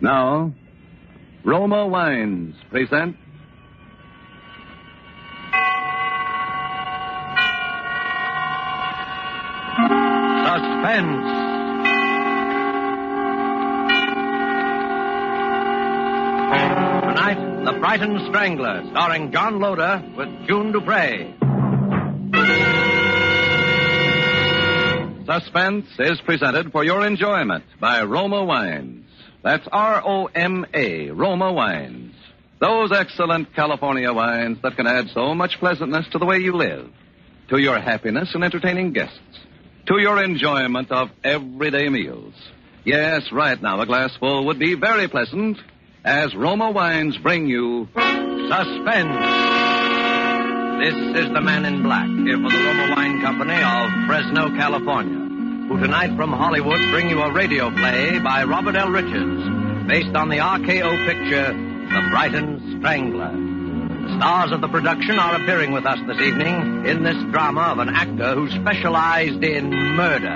Now, Roma Wines present Suspense. Tonight, The Brighton Strangler, starring John Loder with June Dupre. Suspense is presented for your enjoyment by Roma Wines. That's R-O-M-A, Roma Wines. Those excellent California wines that can add so much pleasantness to the way you live, to your happiness in entertaining guests, to your enjoyment of everyday meals. Yes, right now a glassful would be very pleasant as Roma Wines bring you Suspense. This is the Man in Black, here for the Roma Wine Company of Fresno, California, who tonight from Hollywood bring you a radio play by Robert L. Richards, based on the RKO picture, The Brighton Strangler. The stars of the production are appearing with us this evening in this drama of an actor who specialized in murder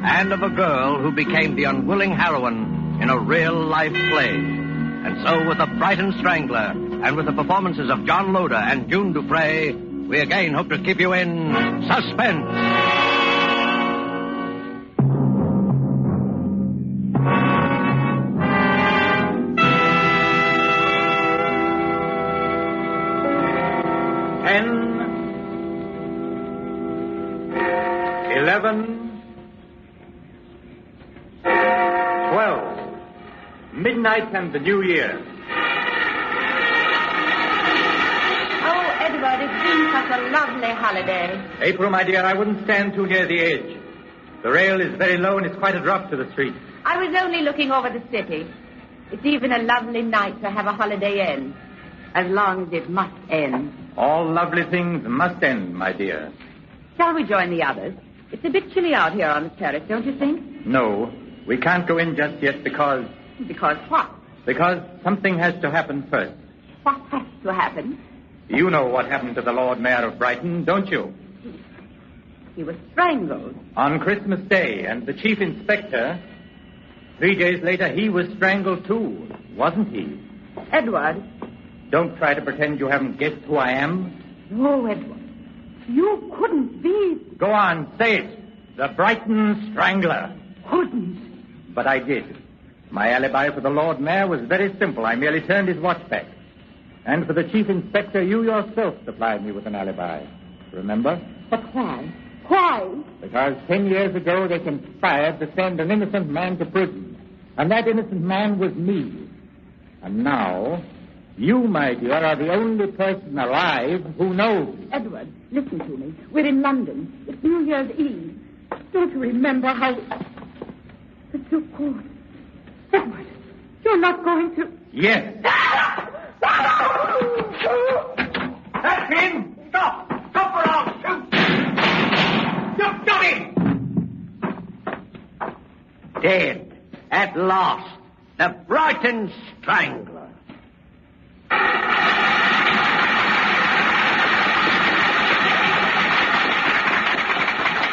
and of a girl who became the unwilling heroine in a real-life play. And so with The Brighton Strangler and with the performances of John Loder and June Dupre, we again hope to keep you in suspense. Midnight and the New Year. Oh, Edward, it's been such a lovely holiday. April, my dear, I wouldn't stand too near the edge. The rail is very low and it's quite a drop to the street. I was only looking over the city. It's even a lovely night to have a holiday end, as long as it must end. All lovely things must end, my dear. Shall we join the others? It's a bit chilly out here on the terrace, don't you think? No, we can't go in just yet because... Because what? Because something has to happen first. What has to happen? You know what happened to the Lord Mayor of Brighton, don't you? He was strangled. On Christmas Day, and the chief inspector, 3 days later, he was strangled too, wasn't he? Edward. Don't try to pretend you haven't guessed who I am. No, Edward. You couldn't be... Go on, say it. The Brighton Strangler. Couldn't. But I did. My alibi for the Lord Mayor was very simple. I merely turned his watch back. And for the chief inspector, you yourself supplied me with an alibi. Remember? But why? Why? Because 10 years ago they conspired to send an innocent man to prison. And that innocent man was me. And now, you, my dear, are the only person alive who knows. Edward, listen to me. We're in London. It's New Year's Eve. Don't you remember how... But you could... Edward, you're not going to... Yes. That's him! Stop! Stop or I'll shoot! You've got him! Dead. At last. The Brighton Strangler.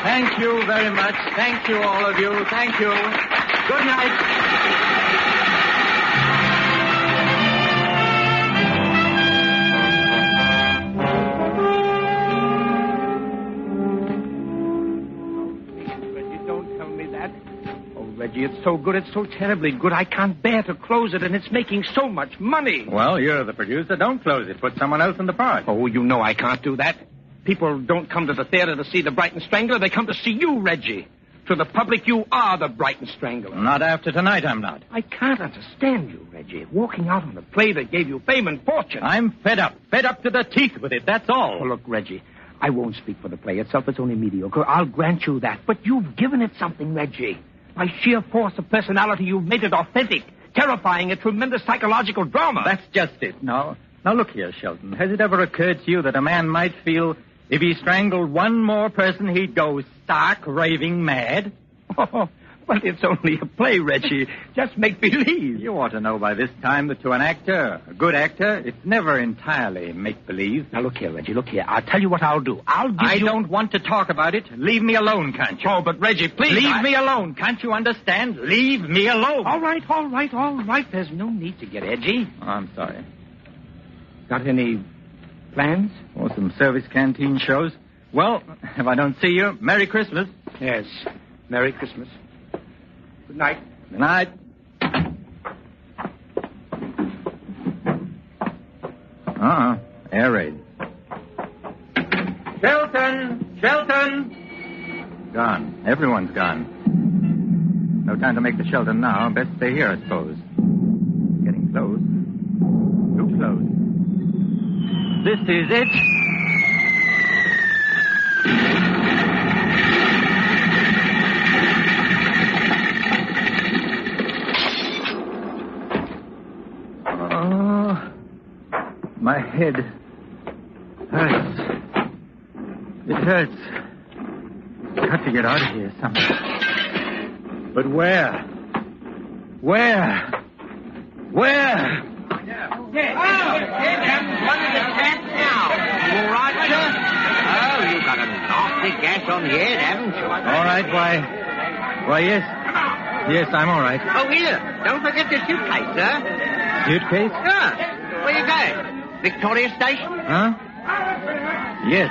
Thank you very much. Thank you, all of you. Thank you. Good night. Reggie, it's so good, it's so terribly good, I can't bear to close it, and it's making so much money. Well, you're the producer. Don't close it. Put someone else in the part. Oh, you know I can't do that. People don't come to the theater to see the Brighton Strangler. They come to see you, Reggie. To the public, you are the Brighton Strangler. Not after tonight, I'm not. I can't understand you, Reggie. Walking out on a play that gave you fame and fortune. I'm fed up. Fed up to the teeth with it, that's all. Oh, look, Reggie, I won't speak for the play itself. It's only mediocre. I'll grant you that. But you've given it something, Reggie. By sheer force of personality, you've made it authentic, terrifying, a tremendous psychological drama. That's just it. Now look here, Shelton. Has it ever occurred to you that a man might feel if he strangled one more person, he'd go stark, raving mad? Oh, Well, it's only a play, Reggie. Just make believe. You ought to know by this time that to an actor, a good actor, it's never entirely make-believe. Now, look here, Reggie, look here. I'll tell you what I'll do. I don't want to talk about it. Leave me alone, can't you? Oh, but Reggie, please. Leave me alone. Can't you understand? Leave me alone. All right. There's no need to get edgy. Oh, I'm sorry. Got any plans? Or some service canteen shows? Well, if I don't see you, Merry Christmas. Yes. Merry Christmas. Good night. Good night. Air raid. Shelton! Gone. Everyone's gone. No time to make the shelter now. Best stay here, I suppose. Getting close. Too close. This is it. My head hurts. It hurts. Got to get out of here somehow. But where? Where? Where? You all right, sir? Oh, you got a nasty gash on the head, haven't you? All right, why, yes. Yes, I'm all right. Oh, here. Don't forget your suitcase, sir. Suitcase? Yeah. Where you going? Victoria Station? Huh? Yes.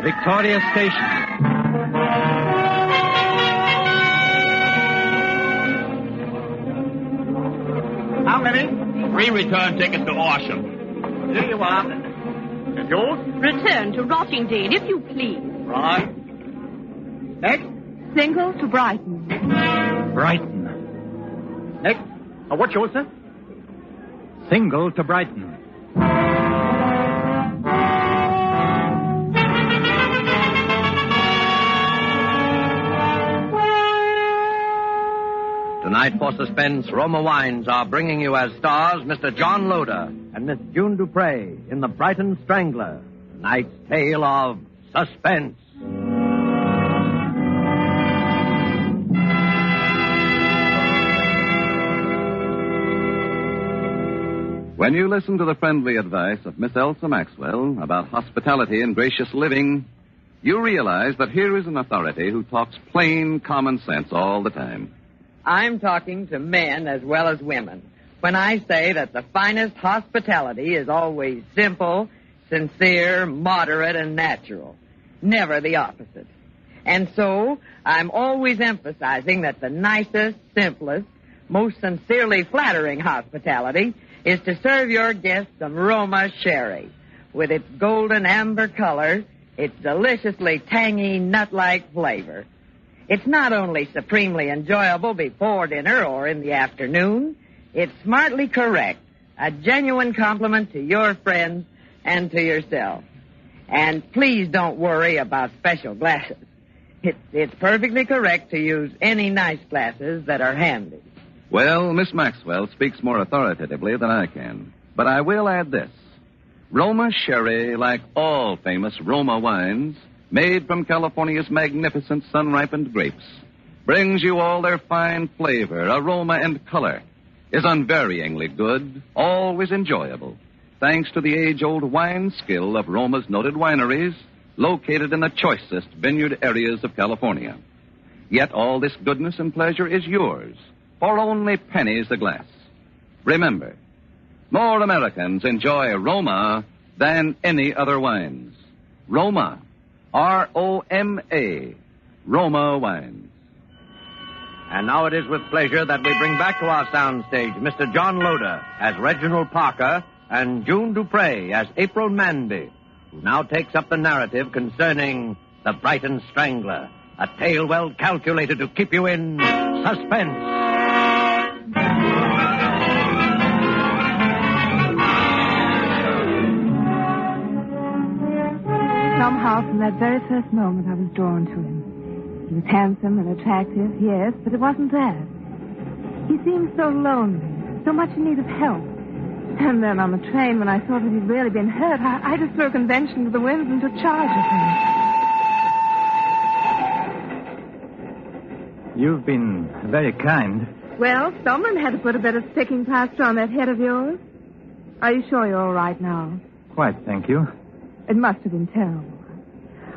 Victoria Station. How many? 3 return tickets to Horsham. Here you are. And yours? Return to Rottingdean, if you please. Right. Next? Single to Brighton. Brighton. Next. What's yours, sir? Single to Brighton. Tonight for Suspense, Roma Wines are bringing you as stars Mr. John Loder and Miss June Dupre in the Brighton Strangler, tonight's tale of suspense. When you listen to the friendly advice of Miss Elsa Maxwell about hospitality and gracious living, you realize that here is an authority who talks plain common sense all the time. I'm talking to men as well as women when I say that the finest hospitality is always simple, sincere, moderate, and natural. Never the opposite. And so, I'm always emphasizing that the nicest, simplest, most sincerely flattering hospitality is to serve your guests some Roma sherry. With its golden amber color, its deliciously tangy, nut-like flavor. It's not only supremely enjoyable before dinner or in the afternoon, it's smartly correct, a genuine compliment to your friends and to yourself. And please don't worry about special glasses. It's perfectly correct to use any nice glasses that are handy. Well, Miss Maxwell speaks more authoritatively than I can. But I will add this. Roma sherry, like all famous Roma wines, made from California's magnificent sun-ripened grapes, brings you all their fine flavor, aroma, and color, is unvaryingly good, always enjoyable, thanks to the age-old wine skill of Roma's noted wineries, located in the choicest vineyard areas of California. Yet all this goodness and pleasure is yours, for only pennies a glass. Remember, more Americans enjoy Roma than any other wines. Roma. R-O-M-A. Roma Wines. And now it is with pleasure that we bring back to our soundstage Mr. John Loder as Reginald Parker and June Dupre as April Manby, who now takes up the narrative concerning the Brighton Strangler, a tale well calculated to keep you in suspense. Somehow, from that very first moment, I was drawn to him. He was handsome and attractive, yes, but it wasn't that. He seemed so lonely, so much in need of help. And then on the train, when I saw that he'd really been hurt, I just threw a convention to the winds and took charge of him. You've been very kind. Well, someone had to put a bit of sticking plaster on that head of yours. Are you sure you're all right now? Quite, thank you. It must have been terrible.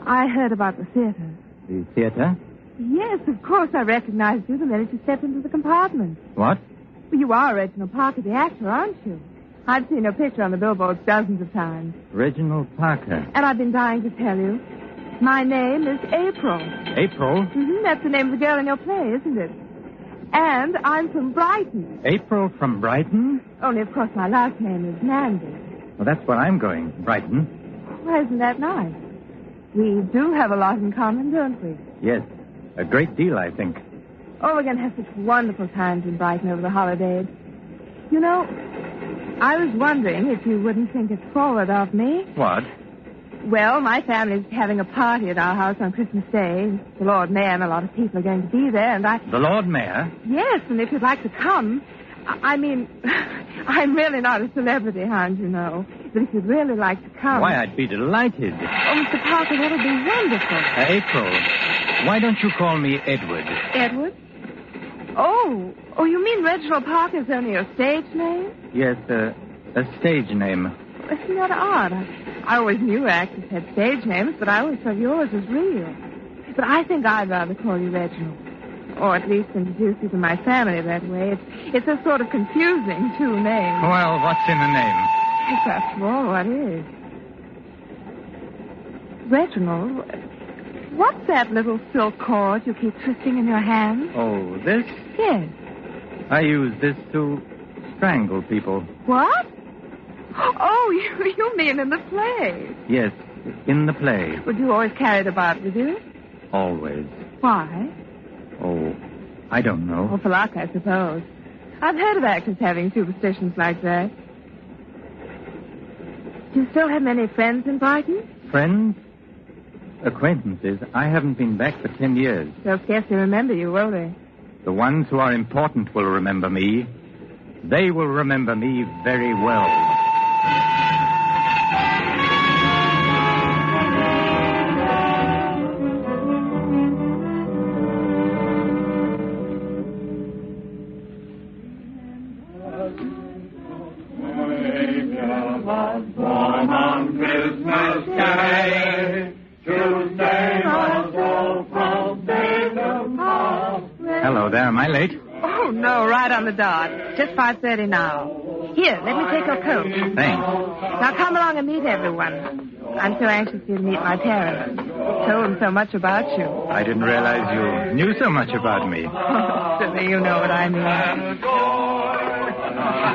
I heard about the theater. The theater? Yes, of course I recognized you the minute you stepped into the compartment. What? Well, you are Reginald Parker, the actor, aren't you? I've seen your picture on the billboards dozens of times. Reginald Parker. And I've been dying to tell you. My name is April. April? Mm-hmm, that's the name of the girl in your play, isn't it? And I'm from Brighton. April from Brighton? Only, of course, my last name is Mandy. Well, that's where I'm going, Brighton. Well, isn't that nice? We do have a lot in common, don't we? Yes, a great deal, I think. Oh, we're going to have such wonderful times in Brighton over the holidays. You know, I was wondering if you wouldn't think it forward of me. What? Well, my family's having a party at our house on Christmas Day. The Lord Mayor and a lot of people are going to be there, and The Lord Mayor? Yes, and if you'd like to come... I mean, I'm really not a celebrity hound, you know. But if you'd really like to come... Why, I'd be delighted. Oh, Mr. Parker, that'll be wonderful. April, why don't you call me Edward? Edward? Oh, you mean Reginald Parker's only your stage name? Yes, a stage name. Isn't that odd? I always knew actors had stage names, but I always thought yours was real. But I think I'd rather call you Reginald. Or at least introduce you to my family that way. It's a sort of confusing two names. Well, what's in the name? After all, what is? Reginald, what's that little silk cord you keep twisting in your hand? Oh, this? Yes. I use this to strangle people. What? Oh, you mean in the play? Yes, in the play. Would you always carry it about with you? Always. Why? Oh, I don't know. Oh, for luck, I suppose. I've heard of actors having superstitions like that. Do you still have many friends in Brighton? Friends? Acquaintances. I haven't been back for 10 years. They'll scarcely remember you, will they? The ones who are important will remember me. They will remember me very well. Hello there. Am I late? Oh, no, right on the dot. Just 5:30 now. Here, let me take your coat. Thanks. Now come along and meet everyone. I'm so anxious for you to meet my parents. Told them so much about you. I didn't realize you knew so much about me. Silly, you know what I mean.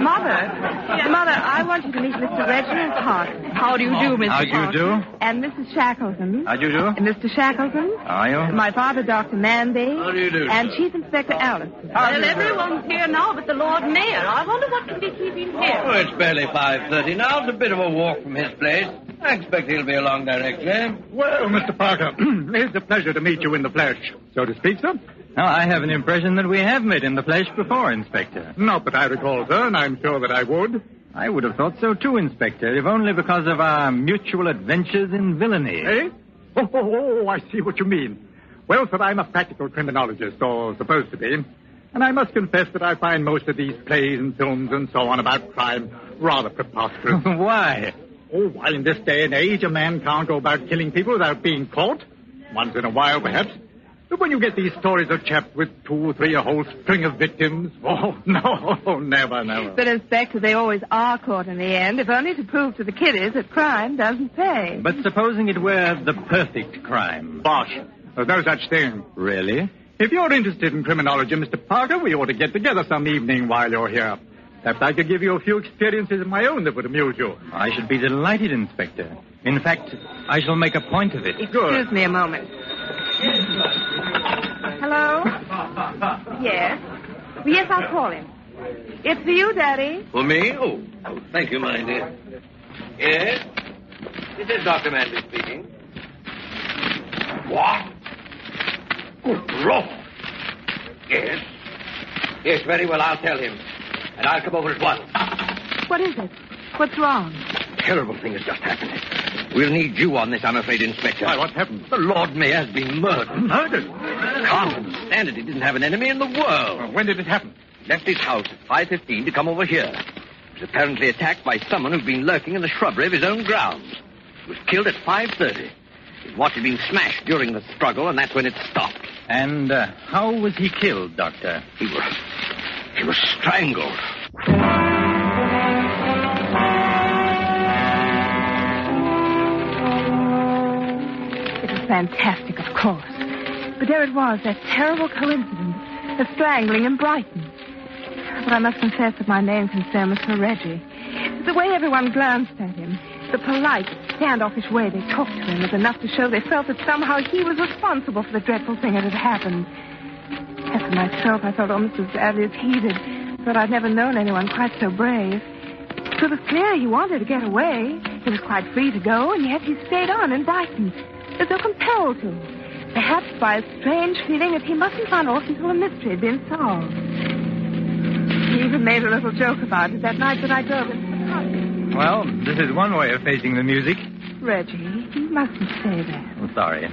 Mother, I want you to meet Mr. Reginald Parker. How do you do, Mr. How do you do? And Mrs. Shackleton. How do you do? And Mr. Shackleton. How are you? My father, Dr. Manby. How do you do? And Chief Inspector Allison. Well, everyone's here now but the Lord Mayor. I wonder what can be keeping here. Oh, it's barely 5:30 now. It's a bit of a walk from his place. I expect he'll be along directly. Well, Mr. Parker, it's a pleasure to meet you in the flesh, so to speak, sir. Now, I have an impression that we have met in the flesh before, Inspector. Not that I recall, sir, and I'm sure that I would. I would have thought so too, Inspector, if only because of our mutual adventures in villainy. Eh? Oh, I see what you mean. Well, sir, I'm a practical criminologist, or supposed to be. And I must confess that I find most of these plays and films and so on about crime rather preposterous. Why? Oh, why, in this day and age, a man can't go about killing people without being caught. Once in a while, perhaps. But when you get these stories of chaps with 2 or 3, a whole string of victims, oh, no, never. But, Inspector, they always are caught in the end, if only to prove to the kiddies that crime doesn't pay. But supposing it were the perfect crime. Bosh. There's no such thing. Really? If you're interested in criminology, Mr. Parker, we ought to get together some evening while you're here. Perhaps I could give you a few experiences of my own that would amuse you. I should be delighted, Inspector. In fact, I shall make a point of it. Excuse me a moment. Hello? Yes? Yes, I'll call him. It's for you, Daddy. For me? Oh, thank you, my dear. Yes? This is Dr. Manby speaking. What? Good Lord. Yes? Yes, very well, I'll tell him. And I'll come over at once. What is it? What's wrong? terrible thing has just happened. We'll need you on this, I'm afraid, Inspector. Why, what happened? The Lord Mayor has been murdered. Murdered? Can't understand it. He didn't have an enemy in the world. Well, when did it happen? He left his house at 5:15 to come over here. He was apparently attacked by someone who'd been lurking in the shrubbery of his own grounds. He was killed at 5:30. His watch had been smashed during the struggle, and that's when it stopped. And how was he killed, Doctor? He was strangled. It was fantastic, of course. But there it was, that terrible coincidence, the strangling in Brighton. But I must confess that my main concern was for Reggie. The way everyone glanced at him, the polite, standoffish way they talked to him was enough to show they felt that somehow he was responsible for the dreadful thing that had happened. As for myself, I felt almost as badly as he did. Thought I'd never known anyone quite so brave. So it was clear he wanted to get away. He was quite free to go, and yet he stayed on in Brighton, as though compelled to. Perhaps by a strange feeling that he mustn't run off until the mystery had been solved. He even made a little joke about it that night that I drove him to the party. Well, this is one way of facing the music. Reggie, you mustn't say that. I'm sorry.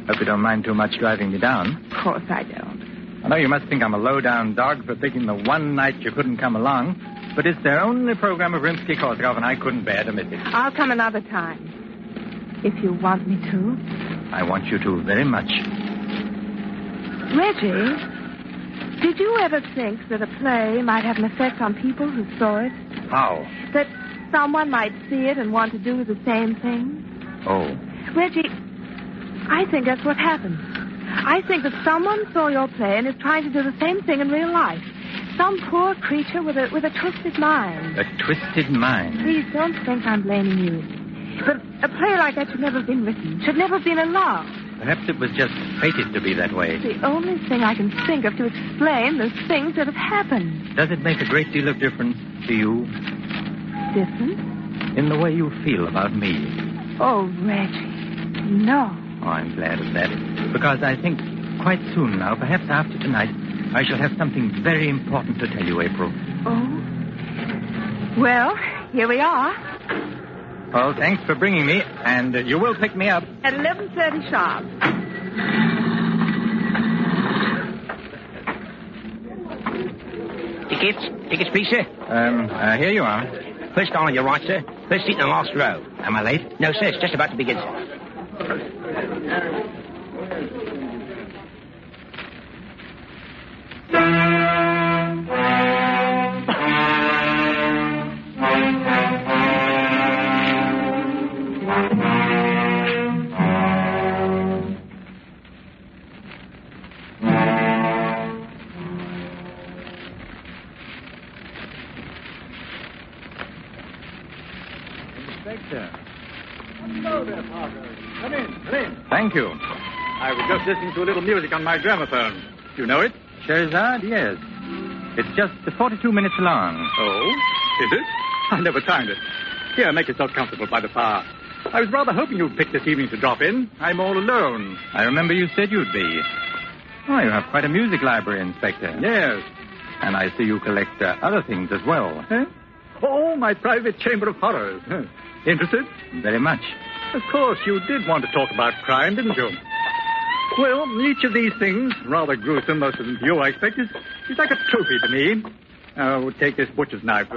Hope you don't mind too much driving me down. Of course I don't. I know you must think I'm a low-down dog for picking the one night you couldn't come along, but it's their only program of Rimsky-Korsakov, and I couldn't bear to miss it. I'll come another time. If you want me to. I want you to very much. Reggie, did you ever think that a play might have an effect on people who saw it? How? That someone might see it and want to do the same thing? Oh. Reggie, I think that's what happened. I think that someone saw your play and is trying to do the same thing in real life. Some poor creature with a twisted mind. A twisted mind? Please don't think I'm blaming you. But a play like that should never have been written, should never have been allowed. Perhaps it was just fated to be that way. It's the only thing I can think of to explain the things that have happened. Does it make a great deal of difference to you? Different? In the way you feel about me? Oh, Reggie, no. Oh, I'm glad of that. Because I think quite soon now, perhaps after tonight, I shall have something very important to tell you, April. Oh? Well, here we are. Well, thanks for bringing me, and you will pick me up. At 11:30 sharp. Tickets, please, sir. Here you are. First on your right, sir. First seat in the last row. Am I late? No, sir, it's just about to begin, sir. Inspector. Hello there, Parker. Come in. Thank you. I was just listening to a little music on my gramophone. Do you know it? Scheherazade, yes. It's just 42 minutes long. Oh? Is it? I never timed it. Here, make yourself comfortable by the fire. I was rather hoping you'd pick this evening to drop in. I'm all alone. I remember you said you'd be. Oh, you have quite a music library, Inspector. Yes. And I see you collect other things as well. Huh? Oh, my private chamber of horrors. Huh. Interested? Very much. Of course, you did want to talk about crime, didn't you? Well, each of these things, rather gruesome, most of them to you, I expect, is like a trophy to me. Now, take this butcher's knife.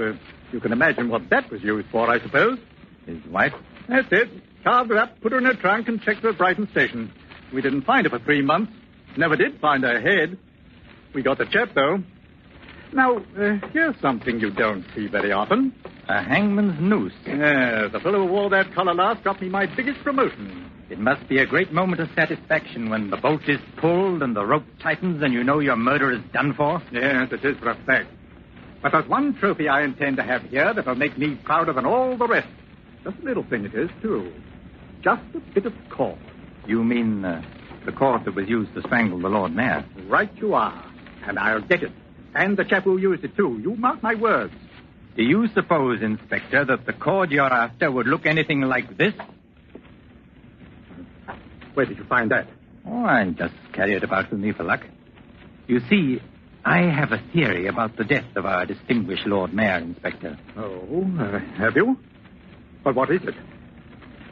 You can imagine what that was used for, I suppose. His wife? That's it. Carved her up, put her in her trunk, and checked her at Brighton station. We didn't find her for 3 months. Never did find her head. We got the chap, though. Now, here's something you don't see very often. A hangman's noose. Yeah, the fellow who wore that collar last got me my biggest promotion. It must be a great moment of satisfaction when the bolt is pulled and the rope tightens and you know your murder is done for. Yes, it is for a fact. But there's one trophy I intend to have here that'll make me prouder than all the rest. Just a little thing it is, too. Just a bit of cord. You mean the cord that was used to strangle the Lord Mayor? Right you are. And I'll get it. And the chap who used it, too. You mark my words. Do you suppose, Inspector, that the cord you're after would look anything like this? Where did you find that? Oh, I just carry it about with me for luck. You see, I have a theory about the death of our distinguished Lord Mayor, Inspector. Oh, have you? But what is it?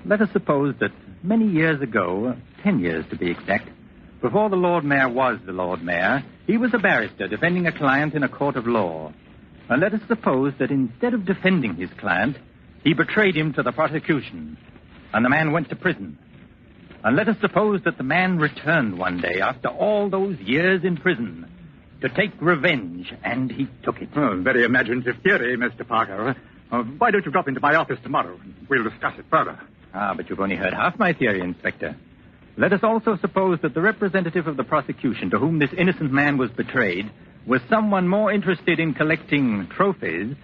Let us suppose that many years ago, 10 years to be exact, before the Lord Mayor was the Lord Mayor, he was a barrister defending a client in a court of law. And let us suppose that instead of defending his client, he betrayed him to the prosecution, and the man went to prison. And let us suppose that the man returned one day after all those years in prison to take revenge, and he took it. Oh, very imaginative theory, Mr. Parker. Why don't you drop into my office tomorrow? We'll discuss it further. But you've only heard half my theory, Inspector. Let us also suppose that the representative of the prosecution to whom this innocent man was betrayed was someone more interested in collecting trophies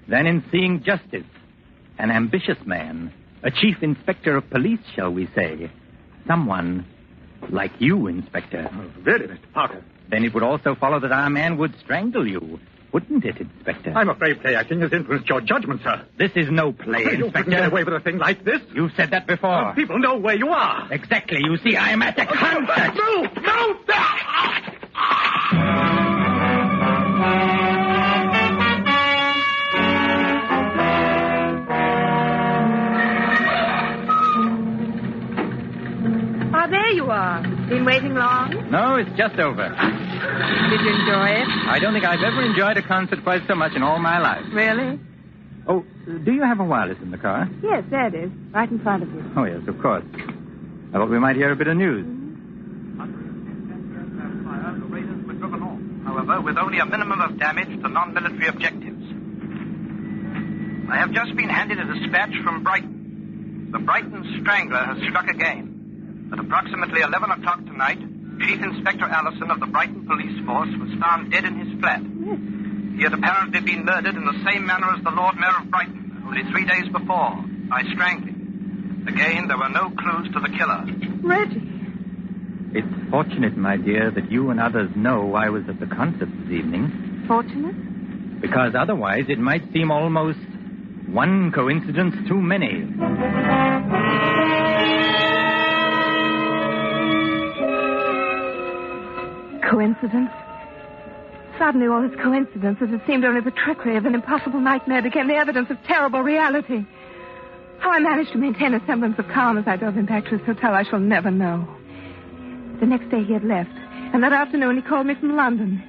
than in seeing justice. An ambitious man, a chief inspector of police, shall we say. Someone like you, Inspector. Oh, really, Mr. Parker? Then it would also follow that our man would strangle you, wouldn't it, Inspector? I'm afraid play acting has influenced your judgment, sir. This is no play, You Inspector. couldn't get away with a thing like this. You've said that before. People know where you are. Exactly. You see, I am at the concert. No! Oh, there you are. Been waiting long? No, it's just over. Did you enjoy it? I don't think I've ever enjoyed a concert quite so much in all my life. Really? Oh, do you have a wireless in the car? Yes, there it is. Right in front of you. Oh, yes, of course. I thought we might hear a bit of news. The raiders were driven off, however, with only a minimum of damage to non-military objectives. I have just been handed a dispatch from Brighton. The Brighton Strangler has struck again. At approximately 11 o'clock tonight, Chief Inspector Allison of the Brighton Police Force was found dead in his flat. Yes. He had apparently been murdered in the same manner as the Lord Mayor of Brighton, only 3 days before, by strangling. Again, there were no clues to the killer. Reggie. It's fortunate, my dear, that you and others know I was at the concert this evening. Fortunate? Because otherwise it might seem almost one coincidence too many. Coincidence? Suddenly all this coincidences, it seemed only the trickery of an impossible nightmare became the evidence of terrible reality. How I managed to maintain a semblance of calm as I drove him back to his hotel, I shall never know. The next day he had left, and that afternoon he called me from London.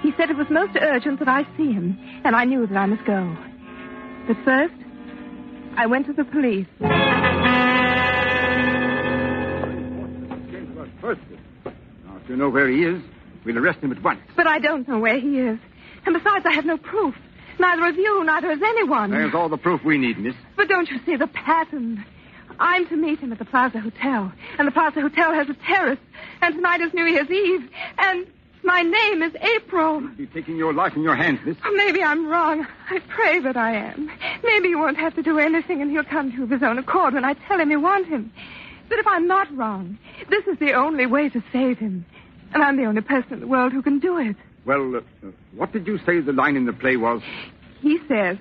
He said it was most urgent that I see him, and I knew that I must go. But first, I went to the police. Now, if you know where he is, we'll arrest him at once. But I don't know where he is. And besides, I have no proof. Neither of you, neither has anyone. There's all the proof we need, miss. But don't you see the pattern? I'm to meet him at the Plaza Hotel. And the Plaza Hotel has a terrace. And tonight is New Year's Eve. And my name is April. You'll be taking your life in your hands, miss. Oh, maybe I'm wrong. I pray that I am. Maybe he won't have to do anything and he'll come to of his own accord when I tell him you want him. But if I'm not wrong, this is the only way to save him. And I'm the only person in the world who can do it. Well, what did you say the line in the play was? He says,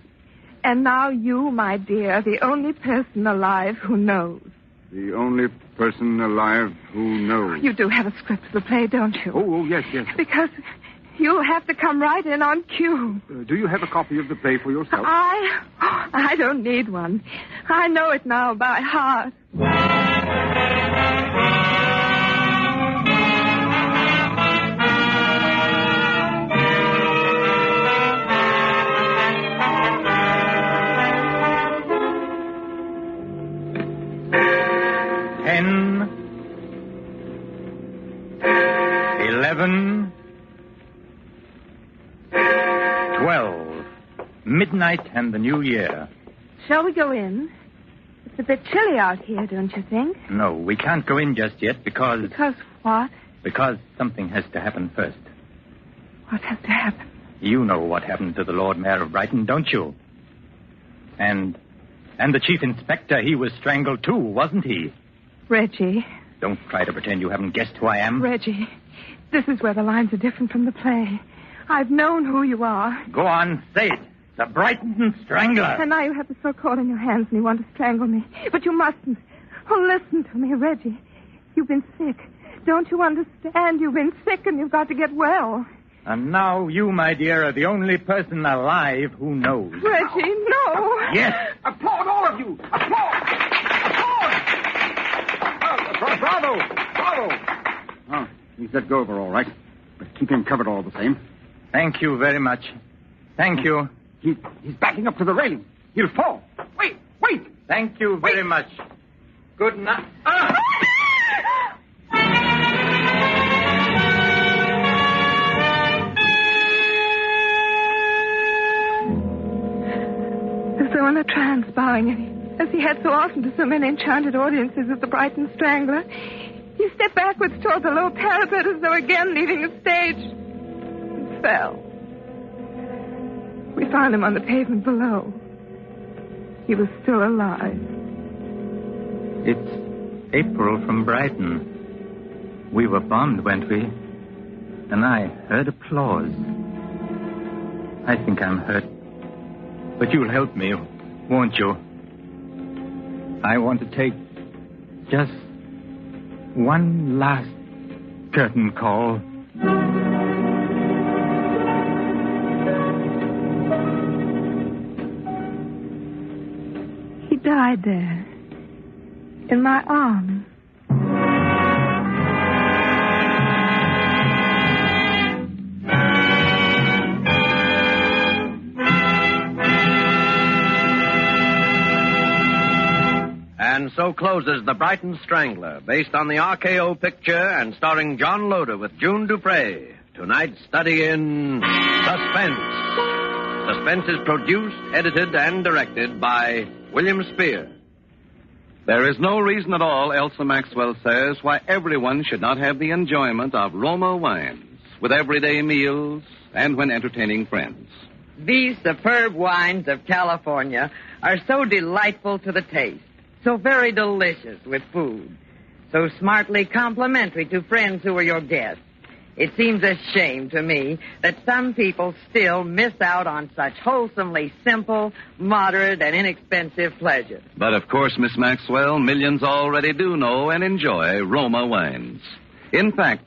and now you, my dear, the only person alive who knows. The only person alive who knows. You do have a script of the play, don't you? Oh, yes, yes. Because you'll have to come right in on cue. Do you have a copy of the play for yourself? I don't need one. I know it now by heart. Midnight and the New Year. Shall we go in? It's a bit chilly out here, don't you think? No, we can't go in just yet because... Because what? Because something has to happen first. What has to happen? You know what happened to the Lord Mayor of Brighton, don't you? And the Chief Inspector, he was strangled too, wasn't he? Reggie. Don't try to pretend you haven't guessed who I am. Reggie, this is where the lines are different from the play. I've known who you are. Go on, say it. The Brighton Strangler. And now you have the sword in your hands and you want to strangle me. But you mustn't. Oh, listen to me, Reggie. You've been sick. Don't you understand? You've been sick and you've got to get well. And now you, my dear, are the only person alive who knows. Reggie, no. Yes. Applaud, all of you! Applaud! Bravo! Oh, he's let go of her all right. But keep him covered all the same. Thank you very much. Thank you. He's backing up to the railing. He'll fall. Wait! Thank you very much. Good night. As though in a trance, bowing, as he had so often to so many enchanted audiences at the Brighton Strangler, he stepped backwards toward the low parapet as though again leaving the stage, and fell. We found him on the pavement below. He was still alive. It's April from Brighton. We were bombed, weren't we? And I heard applause. I think I'm hurt. But you'll help me, won't you? I want to take just one last curtain call. He died there, in my arms. And so closes The Brighton Strangler, based on the RKO picture and starring John Loder with June Dupre. Tonight's study in Suspense. Suspense is produced, edited, and directed by William Spear. There is no reason at all, Elsa Maxwell says, why everyone should not have the enjoyment of Roma wines with everyday meals and when entertaining friends. These superb wines of California are so delightful to the taste, so very delicious with food, so smartly complimentary to friends who are your guests. It seems a shame to me that some people still miss out on such wholesomely simple, moderate, and inexpensive pleasures. But of course, Miss Maxwell, millions already do know and enjoy Roma wines. In fact,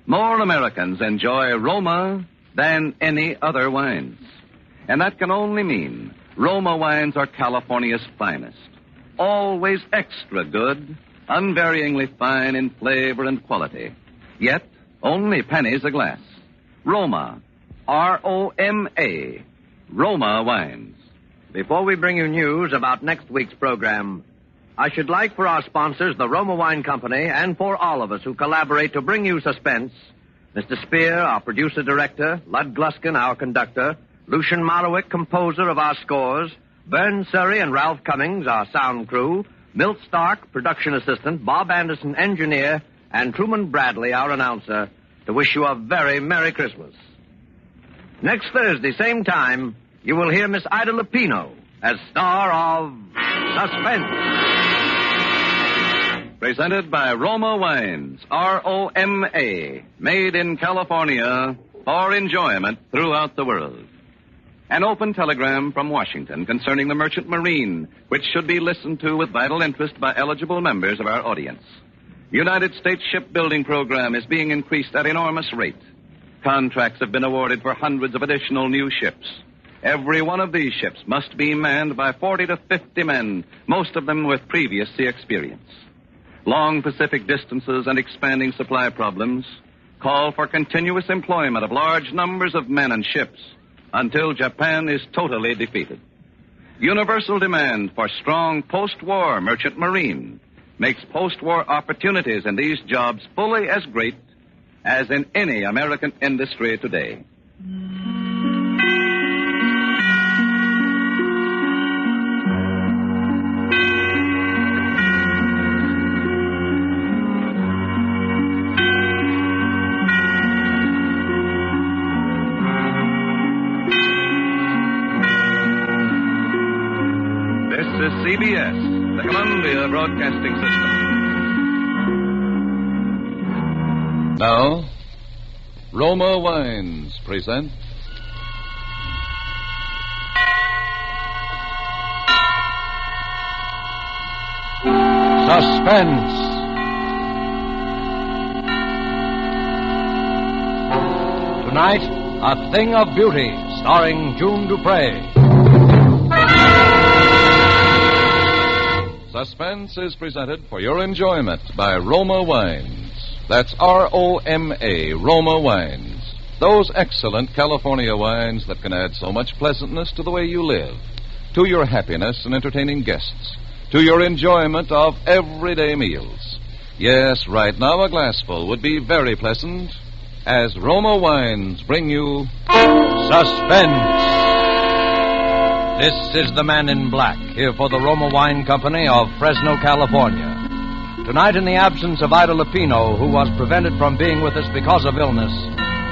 more Americans enjoy Roma than any other wines. And that can only mean Roma wines are California's finest. Always extra good, unvaryingly fine in flavor and quality. Yet, only pennies a glass. Roma. R-O-M-A. Roma wines. Before we bring you news about next week's program, I should like for our sponsors, the Roma Wine Company, and for all of us who collaborate to bring you Suspense, Mr. Spear, our producer-director, Lud Gluskin, our conductor, Lucian Marowik, composer of our scores, Vern Surrey and Ralph Cummings, our sound crew, Milt Stark, production assistant, Bob Anderson, engineer, and Truman Bradley, our announcer, to wish you a very Merry Christmas. Next Thursday, same time, you will hear Miss Ida Lupino as star of Suspense. Presented by Roma Wines, R-O-M-A, made in California for enjoyment throughout the world. An open telegram from Washington concerning the merchant marine, which should be listened to with vital interest by eligible members of our audience. United States shipbuilding program is being increased at enormous rate. Contracts have been awarded for hundreds of additional new ships. Every one of these ships must be manned by 40 to 50 men, most of them with previous sea experience. Long Pacific distances and expanding supply problems call for continuous employment of large numbers of men and ships until Japan is totally defeated. Universal demand for strong post-war merchant marine makes post-war opportunities in these jobs fully as great as in any American industry today. This is CBS, the Columbia Broadcasting System. Now, Roma Wines present Suspense. Tonight, A Thing of Beauty, starring June Dupre. Suspense is presented for your enjoyment by Roma Wines. That's Roma, Roma Wines. Those excellent California wines that can add so much pleasantness to the way you live, to your happiness in entertaining guests, to your enjoyment of everyday meals. Yes, right now a glassful would be very pleasant as Roma Wines bring you Suspense. This is the Man in Black, here for the Roma Wine Company of Fresno, California. Tonight, in the absence of Ida Lupino, who was prevented from being with us because of illness,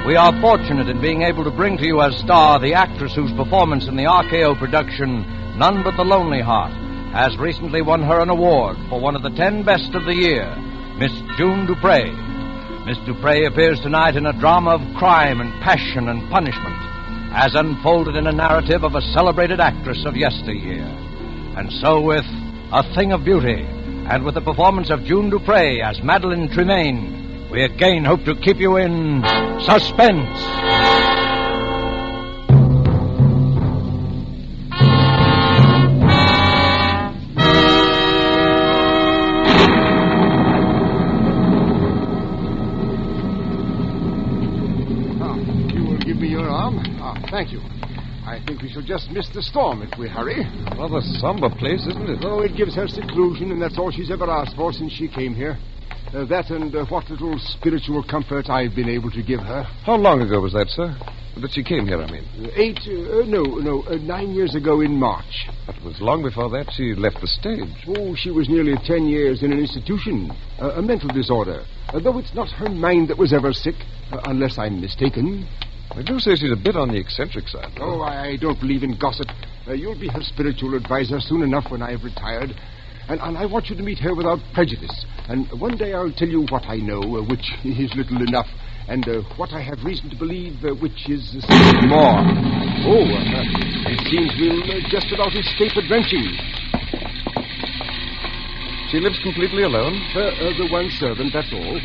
we are fortunate in being able to bring to you as star the actress whose performance in the RKO production, None But the Lonely Heart, has recently won her an award for one of the 10 best of the year, Miss June Dupre. Miss Dupre appears tonight in a drama of crime and passion and punishment, as unfolded in a narrative of a celebrated actress of yesteryear. And so with A Thing of Beauty, and with the performance of June Dupre as Madeline Tremaine, we again hope to keep you in suspense. Thank you. I think we shall just miss the storm if we hurry. Rather somber place, isn't it? Oh, it gives her seclusion, and that's all she's ever asked for since she came here. That and what little spiritual comfort I've been able to give her. How long ago was that, sir? That she came here, I mean. 9 years ago in March. But it was long before that she left the stage. Oh, she was nearly 10 years in an institution. A mental disorder. Though it's not her mind that was ever sick, unless I'm mistaken. I do say she's a bit on the eccentric side. Oh, I don't believe in gossip. You'll be her spiritual advisor soon enough when I've retired. And I want you to meet her without prejudice. And one day I'll tell you what I know, which is little enough, and what I have reason to believe, which is more. Oh, it seems we'll just about escape a drenching. She lives completely alone? The one servant, that's all.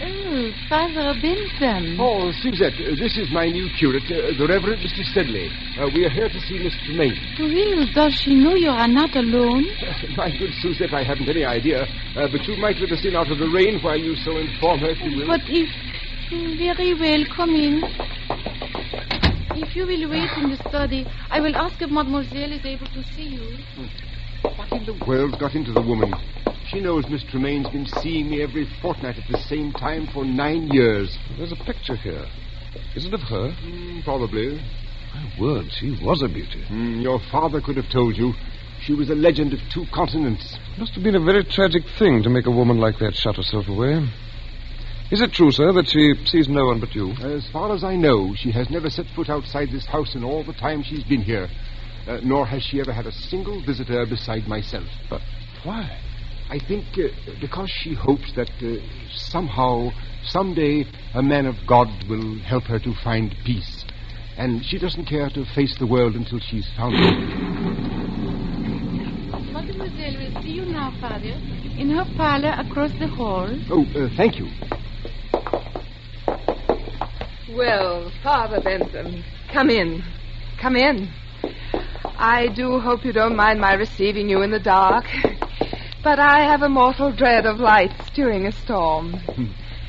Oh, Father Benson. Oh, Suzette, this is my new curate, the Reverend Mr. Sedley. We are here to see Miss Tremaine. Well, does she know you are not alone? My good Suzette, I haven't any idea. But you might let us in out of the rain while you so inform her, if you will. But if... Very well, come in. If you will wait in the study, I will ask if Mademoiselle is able to see you. What in the world got into the woman? She knows Miss Tremaine's been seeing me every fortnight at the same time for 9 years. There's a picture here. Is it of her? Probably. My word, she was a beauty. Your father could have told you. She was a legend of 2 continents. It must have been a very tragic thing to make a woman like that shut herself away. Is it true, sir, that she sees no one but you? As far as I know, she has never set foot outside this house in all the time she's been here. Nor has she ever had a single visitor beside myself. But why? I think because she hopes that somehow, someday, a man of God will help her to find peace. And she doesn't care to face the world until she's found it. Mademoiselle will see you now, Father, in her parlor across the hall. Oh, thank you. Well, Father Benson, come in. Come in. I do hope you don't mind my receiving you in the dark. But I have a mortal dread of lights during a storm.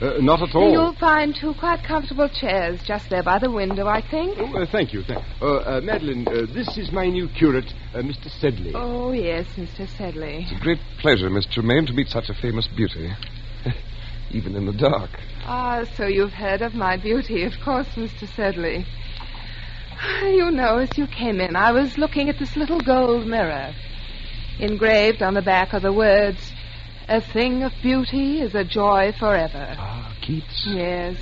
Not at all. You'll find 2 quite comfortable chairs just there by the window, I think. Oh, thank you. Madeline, this is my new curate, Mr. Sedley. Oh, yes, Mr. Sedley. It's a great pleasure, Miss Tremaine, to meet such a famous beauty. Even in the dark. Ah, so you've heard of my beauty, of course, Mr. Sedley. You know, as you came in, I was looking at this little gold mirror. Engraved on the back are the words, "A thing of beauty is a joy forever." Ah, Keats. Yes.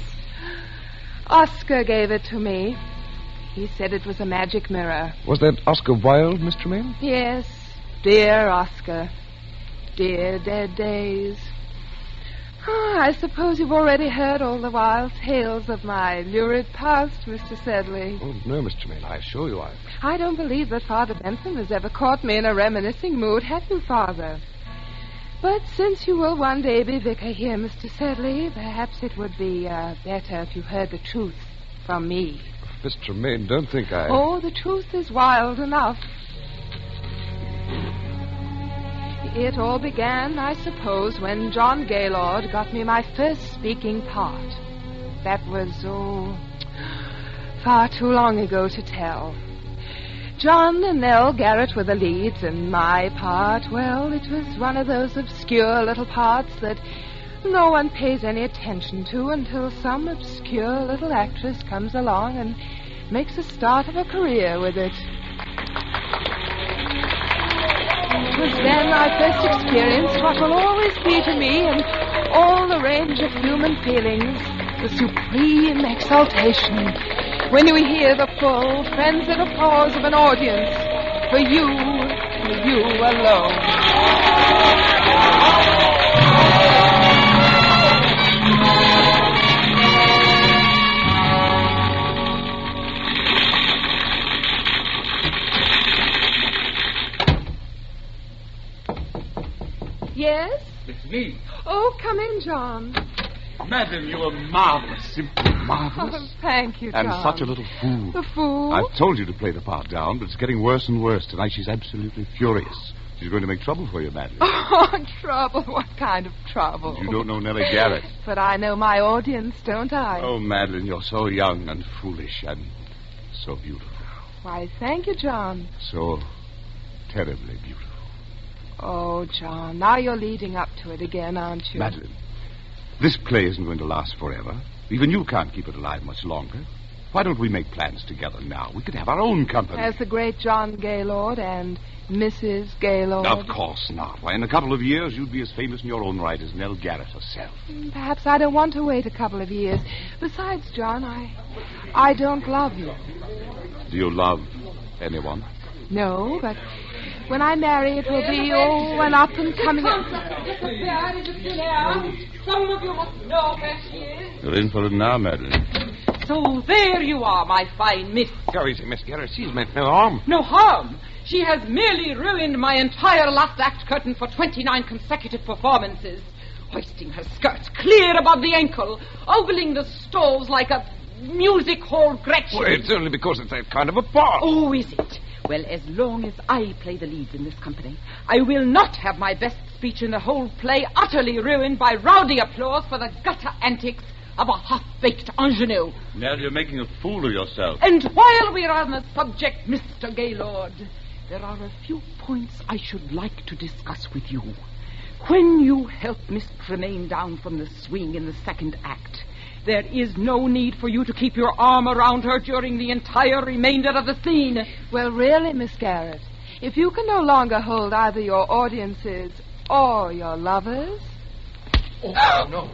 Oscar gave it to me. He said it was a magic mirror. Was that Oscar Wilde, Miss Tremaine? Yes, dear Oscar. Dear dead days. Oh, I suppose you've already heard all the wild tales of my lurid past, Mr. Sedley. Oh, no, Miss Tremaine, I assure you I don't believe that Father Benson has ever caught me in a reminiscing mood, have you, Father? But since you will one day be vicar here, Mr. Sedley, perhaps it would be better if you heard the truth from me. Miss Tremaine, don't think I... Oh, the truth is wild enough. it all began, I suppose, when John Gaylord got me my first speaking part. That was, far too long ago to tell. John and Nell Garrett were the leads, and my part, well, it was one of those obscure little parts that no one pays any attention to until some obscure little actress comes along and makes a start of a career with it. It was then I first experienced what will always be to me in all the range of human feelings, the supreme exaltation when you hear the full, frenzied applause of an audience for you alone. Yes? It's me. Oh, come in, John. Madam, you are marvelous. Simply marvelous. Oh, thank you, John. And such a little fool. The fool? I've told you to play the part down, but it's getting worse and worse. Tonight she's absolutely furious. She's going to make trouble for you, Madeline. Oh, trouble? What kind of trouble? You don't know Nellie Garrett. But I know my audience, don't I? Oh, Madeline, you're so young and foolish and so beautiful. Why, thank you, John. So terribly beautiful. Oh, John, now you're leading up to it again, aren't you? Madeline, this play isn't going to last forever. Even you can't keep it alive much longer. Why don't we make plans together now? We could have our own company. As the great John Gaylord and Mrs. Gaylord. Of course not. Why, in a couple of years, you'd be as famous in your own right as Nell Garrett herself. Perhaps I don't want to wait a couple of years. Besides, John, I don't love you. Do you love anyone? No, but when I marry, it will be, an up-and-coming... Some of you must know where she is. You're in for it now, Madeline. So there you are, my fine miss. Go easy, Miss Garrett. She's meant no harm. No harm. She has merely ruined my entire last act curtain for 29 consecutive performances, hoisting her skirts clear above the ankle, ogling the stalls like a music hall Gretchen. Well, it's only because it's that kind of a part. Oh, is it? Well, as long as I play the leads in this company, I will not have my best speech in the whole play utterly ruined by rowdy applause for the gutter antics of a half-baked ingenue. Nell, you're making a fool of yourself. And while we're on the subject, Mr. Gaylord, there are a few points I should like to discuss with you. When you help Miss Tremaine down from the swing in the second act, there is no need for you to keep your arm around her during the entire remainder of the scene. Well, really, Miss Garrett, if you can no longer hold either your audiences or your lovers... Oh, no.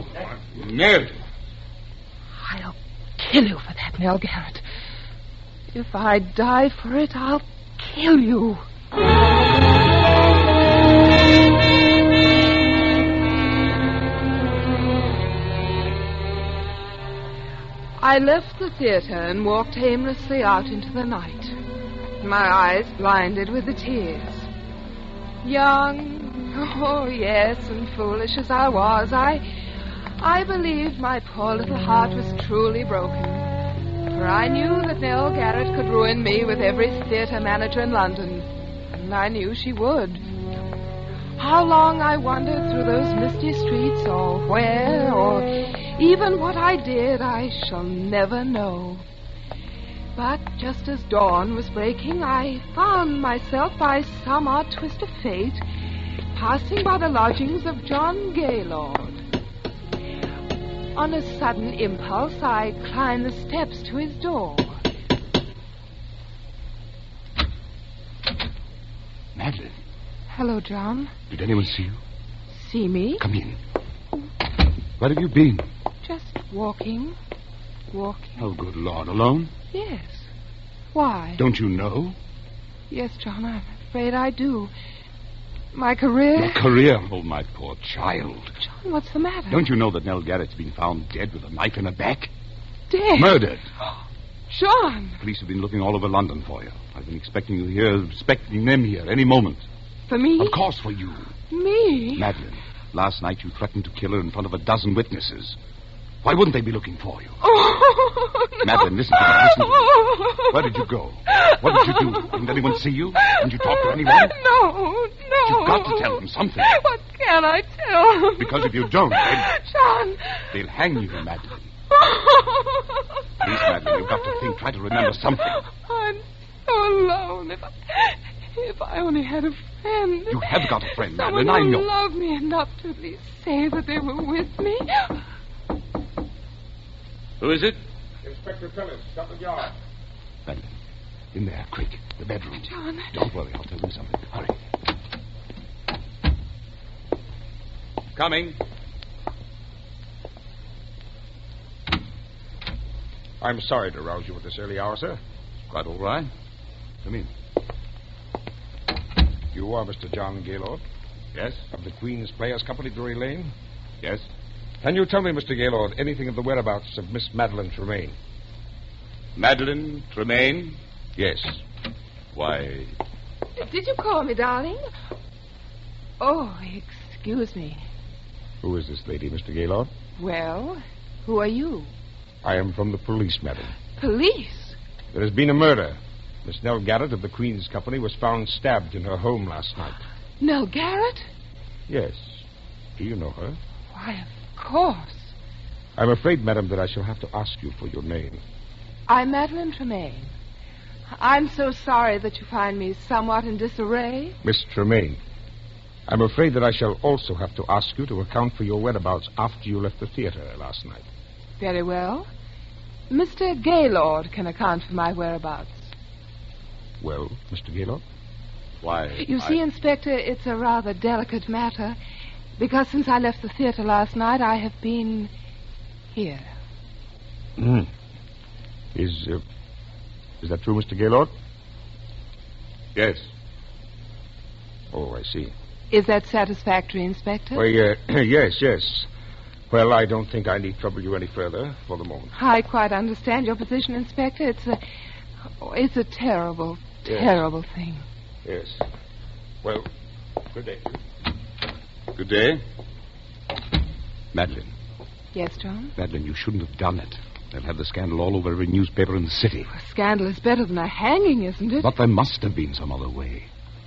Nell! I'll kill you for that, Nell Garrett. If I die for it, I'll kill you. I left the theater and walked aimlessly out into the night, my eyes blinded with the tears. Young, oh yes, and foolish as I was, I believed my poor little heart was truly broken, for I knew that Nell Garrett could ruin me with every theater manager in London, and I knew she would. How long I wandered through those misty streets, or where, or even what I did, I shall never know. But just as dawn was breaking, I found myself, by some odd twist of fate, passing by the lodgings of John Gaylord. On a sudden impulse, I climbed the steps to his door. Madeline. Hello, John. Did anyone see you? See me? Come in. Where have you been? Just walking. Oh, good Lord. Alone? Yes. Why? Don't you know? Yes, John, I'm afraid I do. My career... Your career? Oh, my poor child. John, what's the matter? Don't you know that Nell Garrett's been found dead with a knife in her back? Dead? Murdered. John! The police have been looking all over London for you. I've been expecting you here, expecting them here any moment. For me? Of course for you. Me? Madeline, last night you threatened to kill her in front of a dozen witnesses. Why wouldn't they be looking for you? Oh, no. Madeline, listen to me. Listen to me. Where did you go? What did you do? Didn't anyone see you? Didn't you talk to anyone? No. you've got to tell them something. What can I tell them? Because if you don't, John. they'll hang you, Madeline. Please, Madeline, you've got to think. Try to remember something. I'm so alone. If I only had a friend. You have got a friend, Someone Madeline. I who know. loved me enough to at least say that they were with me. Who is it? Inspector Phillips, Scotland Yard. Madeline, in there, quick. The bedroom. John. Don't worry, I'll tell them something. Hurry. Coming. I'm sorry to rouse you at this early hour, sir. Quite all right. Come in. You are Mr. John Gaylord? Yes? Of the Queen's Players Company, Drury Lane? Yes? Can you tell me, Mr. Gaylord, anything of the whereabouts of Miss Madeline Tremaine? Madeline Tremaine? Yes. Why, Did you call me, darling? Oh, excuse me. Who is this lady, Mr. Gaylord? Well, who are you? I am from the police, madam. Police? There has been a murder. Miss Nell Garrett of the Queen's Company was found stabbed in her home last night. Nell Garrett? Yes. Do you know her? Why, of course. I'm afraid, madam, that I shall have to ask you for your name. I'm Madeline Tremaine. I'm so sorry that you find me somewhat in disarray. Miss Tremaine. I'm afraid that I shall also have to ask you to account for your whereabouts after you left the theater last night. Very well. Mr. Gaylord can account for my whereabouts. Well, Mr. Gaylord? why... You see, Inspector, it's a rather delicate matter, because since I left the theater last night, I have been here. Is that true, Mr. Gaylord? Yes. Oh, I see. Is that satisfactory, Inspector? Well, yes. Well, I don't think I need trouble you any further for the moment. I quite understand your position, Inspector. It's a terrible, terrible thing. Yes. Well, good day. Good day. Madeline. Yes, John? Madeline, you shouldn't have done it. They'll have the scandal all over every newspaper in the city. A scandal is better than a hanging, isn't it? But there must have been some other way.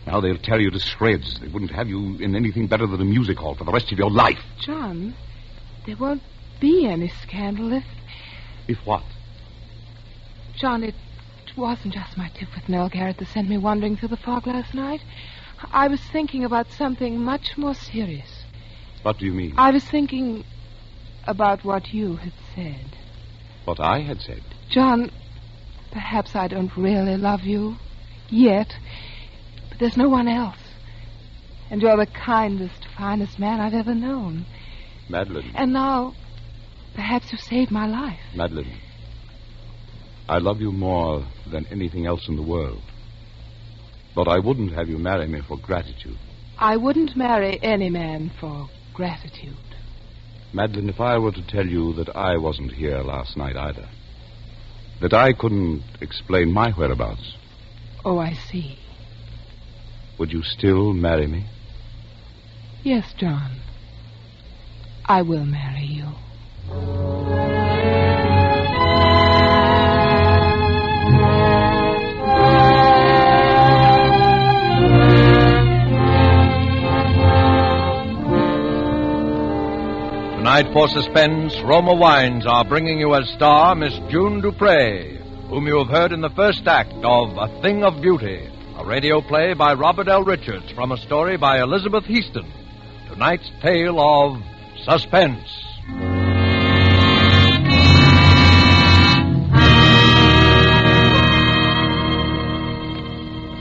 Now they'll tear you to shreds. They wouldn't have you in anything better than a music hall for the rest of your life. John, there won't be any scandal If what? John, it wasn't just my tip with Nell Garrett that sent me wandering through the fog last night. I was thinking about something much more serious. What do you mean? I was thinking about what you had said. What I had said? John, perhaps I don't really love you yet, but there's no one else. And you're the kindest, finest man I've ever known. Madeline. And now, perhaps you've saved my life. Madeline, I love you more than anything else in the world. But I wouldn't have you marry me for gratitude. I wouldn't marry any man for gratitude. Madeline, if I were to tell you that I wasn't here last night either, that I couldn't explain my whereabouts, Oh, I see. would you still marry me? Yes, John. I will marry you. Tonight for Suspense, Roma Wines are bringing you as star Miss June Dupre, whom you have heard in the first act of A Thing of Beauty, a radio play by Robert L. Richards from a story by Elizabeth Heaston. Tonight's tale of Suspense.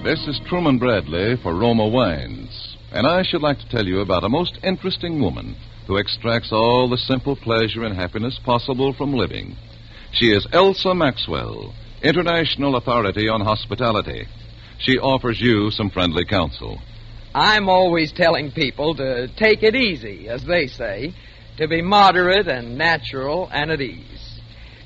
This is Truman Bradley for Roma Wines, and I should like to tell you about a most interesting woman who extracts all the simple pleasure and happiness possible from living. She is Elsa Maxwell, international authority on hospitality. She offers you some friendly counsel. I'm always telling people to take it easy, as they say, to be moderate and natural and at ease.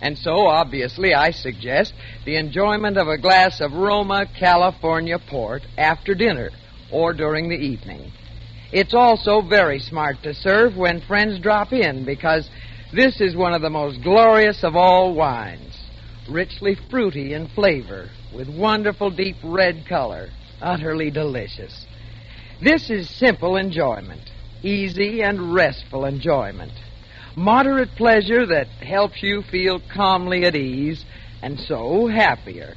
And so, obviously, I suggest the enjoyment of a glass of Roma California port after dinner or during the evening. It's also very smart to serve when friends drop in, because this is one of the most glorious of all wines, richly fruity in flavor, with wonderful deep red color, utterly delicious. This is simple enjoyment, easy and restful enjoyment, moderate pleasure that helps you feel calmly at ease and so happier.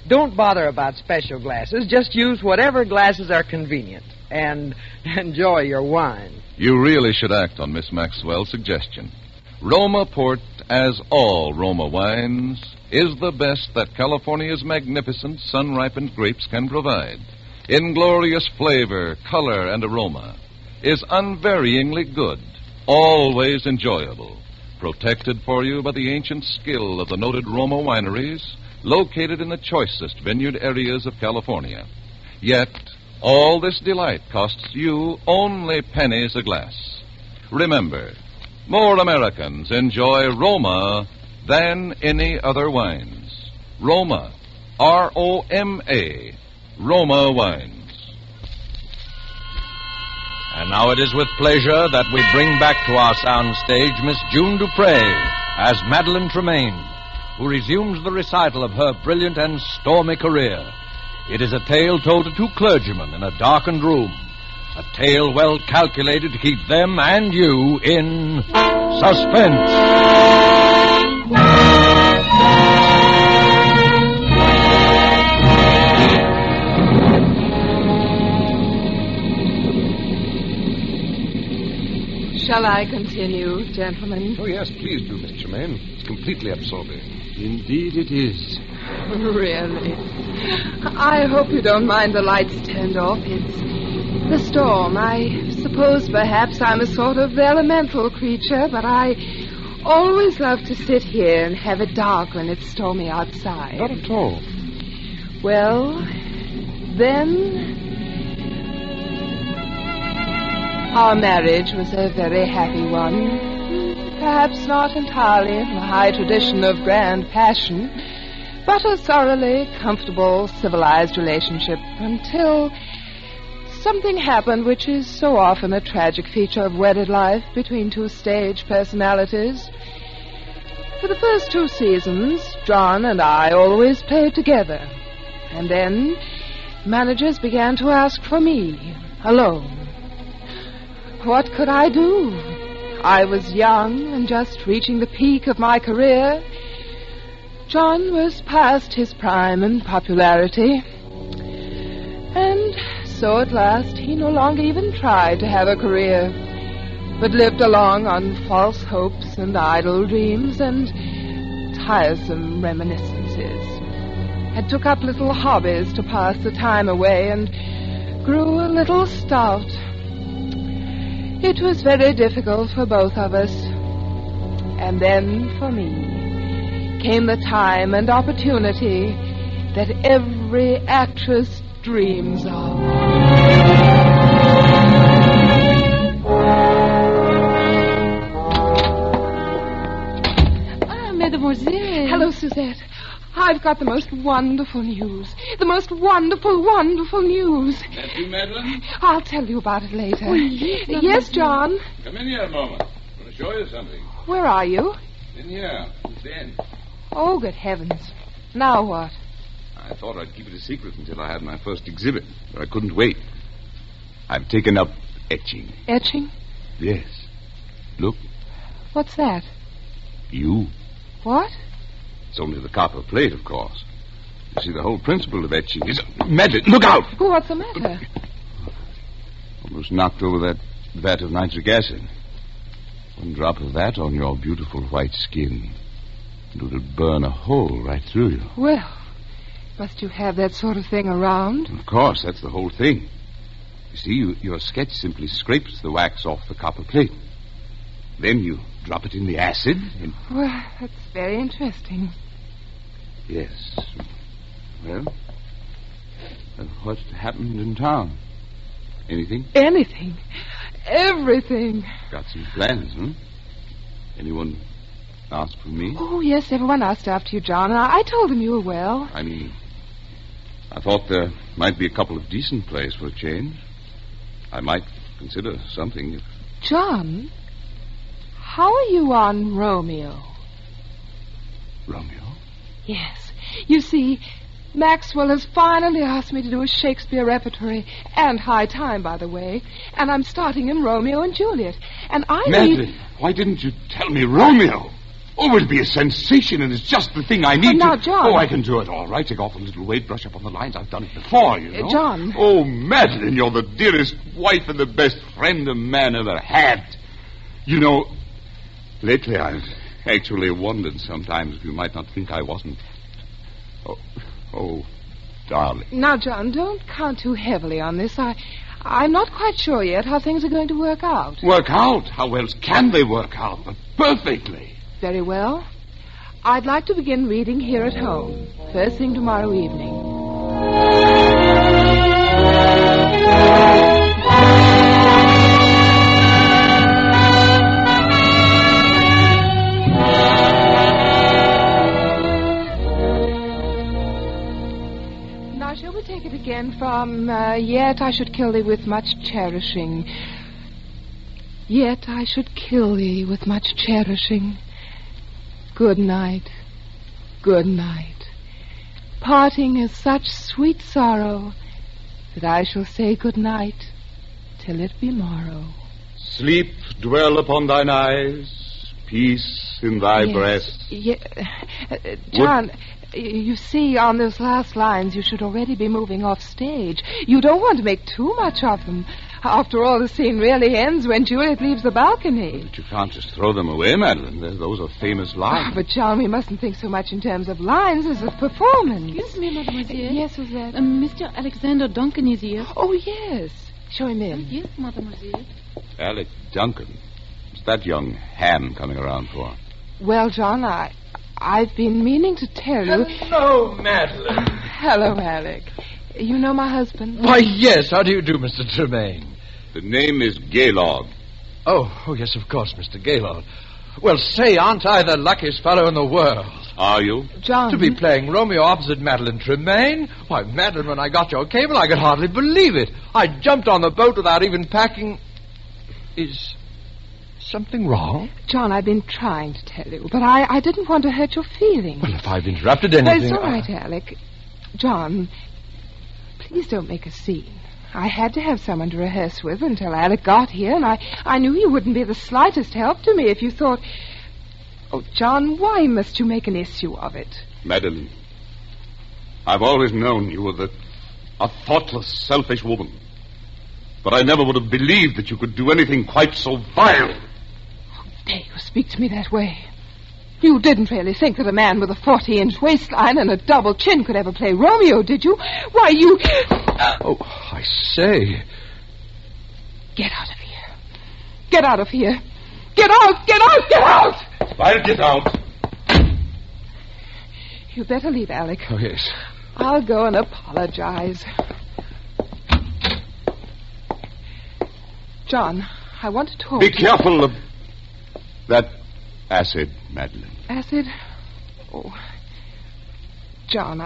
Don't bother about special glasses. Just use whatever glasses are convenient and enjoy your wine. You really should act on Miss Maxwell's suggestion. Roma Port, as all Roma wines, is the best that California's magnificent sun-ripened grapes can provide. In glorious flavor, color, and aroma, is unvaryingly good, always enjoyable, protected for you by the ancient skill of the noted Roma wineries, located in the choicest vineyard areas of California. Yet, all this delight costs you only pennies a glass. Remember, more Americans enjoy Roma than any other wines. Roma, R-O-M-A, Roma wines. And now it is with pleasure that we bring back to our soundstage Miss June Dupre as Madeline Tremaine, who resumes the recital of her brilliant and stormy career. It is a tale told to two clergymen in a darkened room. A tale well calculated to keep them and you in suspense. Shall I continue, gentlemen? Oh, yes, please do, Miss Tremaine. It's completely absorbing. Indeed it is. Really? I hope you don't mind the lights turned off. It's the storm. I suppose perhaps I'm a sort of elemental creature, but I always love to sit here and have it dark when it's stormy outside. Not at all. Well, then, our marriage was a very happy one. Perhaps not entirely in the high tradition of grand passion, but a thoroughly comfortable, civilized relationship until something happened which is so often a tragic feature of wedded life between two stage personalities. For the first 2 seasons, John and I always played together. And then managers began to ask for me, alone. What could I do? I was young and just reaching the peak of my career. John was past his prime in popularity. And so at last he no longer even tried to have a career, but lived along on false hopes and idle dreams and tiresome reminiscences. And took up little hobbies to pass the time away and grew a little stout. It was very difficult for both of us. And then, for me, came the time and opportunity that every actress dreams of. Mademoiselle. Hello, Suzette. I've got the most wonderful news. The most wonderful, wonderful news. That you, Madeline? I'll tell you about it later. Oh, yes, John. Come in here a moment. I want to show you something. Where are you? In here. It's the end. Oh, good heavens. Now what? I thought I'd keep it a secret until I had my first exhibit, but I couldn't wait. I've taken up etching. Etching? Yes. Look. What's that? You. What? It's only the copper plate, of course. You see, the whole principle of etching is... Madeline, look out! What's the matter? Almost knocked over that vat of nitric acid. One drop of that on your beautiful white skin, and it would burn a hole right through you. Well, must you have that sort of thing around? Of course, that's the whole thing. You see, your sketch simply scrapes the wax off the copper plate. Then you drop it in the acid and... Well, that's very interesting. Yes. Well, what happened in town? Anything? Anything. Everything. Got some plans, huh? Anyone asked for me? Oh, yes, everyone asked after you, John. I told them you were well. I mean, I thought there might be a couple of decent plays for a change. I might consider something if... John, how are you on Romeo? Romeo? Yes. You see, Maxwell has finally asked me to do a Shakespeare repertory, and high time, by the way. And I'm starting in Romeo and Juliet. And I Madeline, why didn't you tell me Romeo? Oh, it'll be a sensation, and it's just the thing I need now, John. Oh, I can do it all right. Take off a little weight, brush up on the lines. I've done it before, you know. John. Oh, Madeline, you're the dearest wife and the best friend a man ever had. You know, lately I've actually wondered sometimes if you might not think I wasn't... Oh, darling. Now, John, don't count too heavily on this. I'm not quite sure yet how things are going to work out. Work out? How else can they work out? But perfectly. Very well. I'd like to begin reading here at home, first thing tomorrow evening. Now, shall we take it again from, yet I should kill thee with much cherishing. Yet I should kill thee with much cherishing. Good night, good night. Parting is such sweet sorrow that I shall say good night till it be morrow. Sleep dwell upon thine eyes, peace in thy breast. John, you see, on those last lines, you should already be moving off stage. You don't want to make too much of them. After all, the scene really ends when Juliet leaves the balcony. But you can't just throw them away, Madeline. Those are famous lines. But, John, we mustn't think so much in terms of lines as of performance. Excuse me, mademoiselle. Yes, who's that? Mr. Alexander Duncan is here. Oh, yes. Show him in. Yes, mademoiselle. Alec Duncan. What's that young ham coming around for? Well, John, I've been meaning to tell you... Hello, Madeline. Hello, Alec. You know my husband? Why, yes. How do you do, Mr. Tremaine? The name is Gaylord. Oh, yes, of course, Mr. Gaylord. Well, say, aren't I the luckiest fellow in the world? Are you? John. To be playing Romeo opposite Madeline Tremaine? Why, Madeline, when I got your cable, I could hardly believe it. I jumped on the boat without even packing... Is something wrong? John, I've been trying to tell you, but I didn't want to hurt your feelings. Well, if I've interrupted anything... It's all right, Alec. John, please don't make a scene. I had to have someone to rehearse with until Alec got here, and I knew you wouldn't be the slightest help to me if you thought... Oh, John, why must you make an issue of it? Madeline, I've always known you were a thoughtless, selfish woman. But I never would have believed that you could do anything quite so vile. How dare you speak to me that way? You didn't really think that a man with a 40-inch waistline and a double chin could ever play Romeo, did you? Why, you... Oh, I say. Get out of here. Get out of here. Get out! Get out! Get out! I'll get out. You better leave, Alec. Oh, yes. I'll go and apologize. John, I want to talk. Be careful of that acid, Madeline. Acid? Oh. John,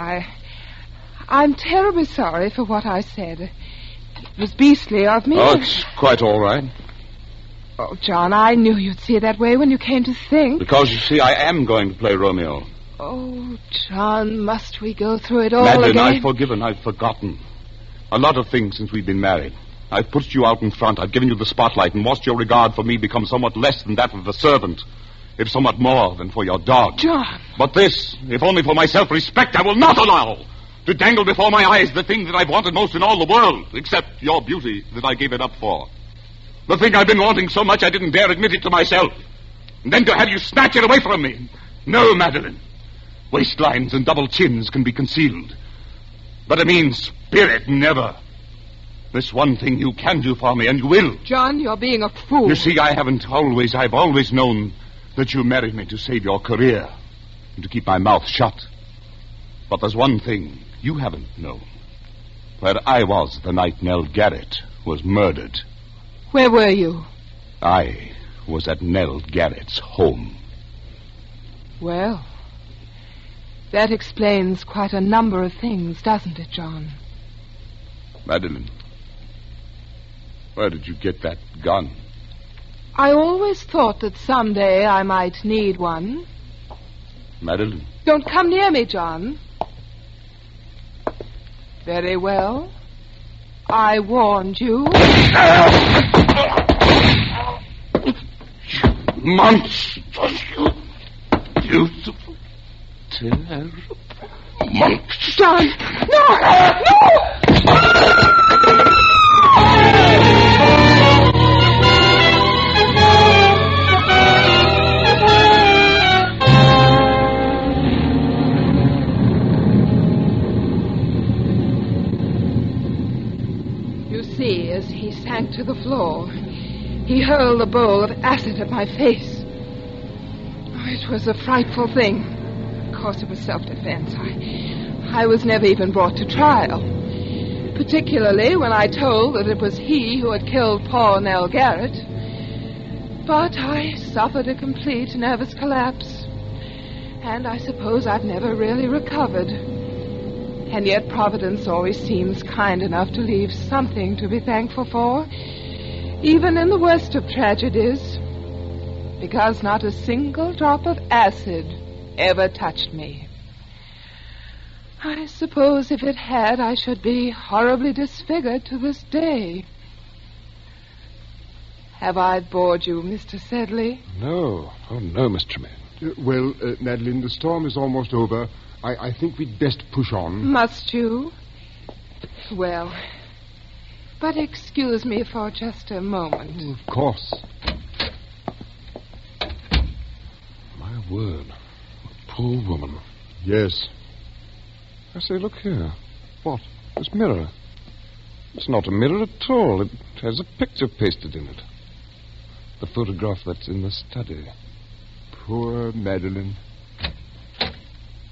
I'm terribly sorry for what I said. It was beastly of me. Oh, it's quite all right. Oh, John, I knew you'd see it that way when you came to think. Because, you see, I am going to play Romeo. Oh, John, must we go through it all Madeline, again? I've forgiven, I've forgotten. A lot of things since we've been married. I've pushed you out in front, I've given you the spotlight, and watched your regard for me become somewhat less than that of the servant, if somewhat more than for your dog. John! But this, if only for my self-respect, I will not allow to dangle before my eyes the thing that I've wanted most in all the world, except your beauty that I gave it up for. The thing I've been wanting so much I didn't dare admit it to myself. And then to have you snatch it away from me. No, Madeline. Waistlines and double chins can be concealed. But a mean spirit, never. This one thing you can do for me, and you will. John, you're being a fool. You see, I've always known that you married me to save your career and to keep my mouth shut. But there's one thing you haven't known. Where I was the night Nell Garrett was murdered. Where were you? I was at Nell Garrett's home. Well, that explains quite a number of things, doesn't it, John? Madeline, where did you get that gun? I always thought that someday I might need one. Madeline. Don't come near me, John. Very well. I warned you. Monsters, you beautiful, terrible monsters. John! No! No! You see, as he sank to the floor, he hurled a bowl of acid at my face. It was a frightful thing. Of course, it was self-defense. I was never even brought to trial. Particularly when I told that it was he who had killed poor Nell Garrett. But I suffered a complete nervous collapse. And I suppose I've never really recovered. And yet Providence always seems kind enough to leave something to be thankful for, even in the worst of tragedies, because not a single drop of acid ever touched me. I suppose if it had, I should be horribly disfigured to this day. Have I bored you, Mr. Sedley? No. Oh, no, Miss Tremaine. Well, Madeline, the storm is almost over. I think we'd best push on. Must you? Well, but excuse me for just a moment. Of course. My word. Poor woman. Yes. I say, look here. What? This mirror. It's not a mirror at all. It has a picture pasted in it. The photograph that's in the study. Poor Madeline.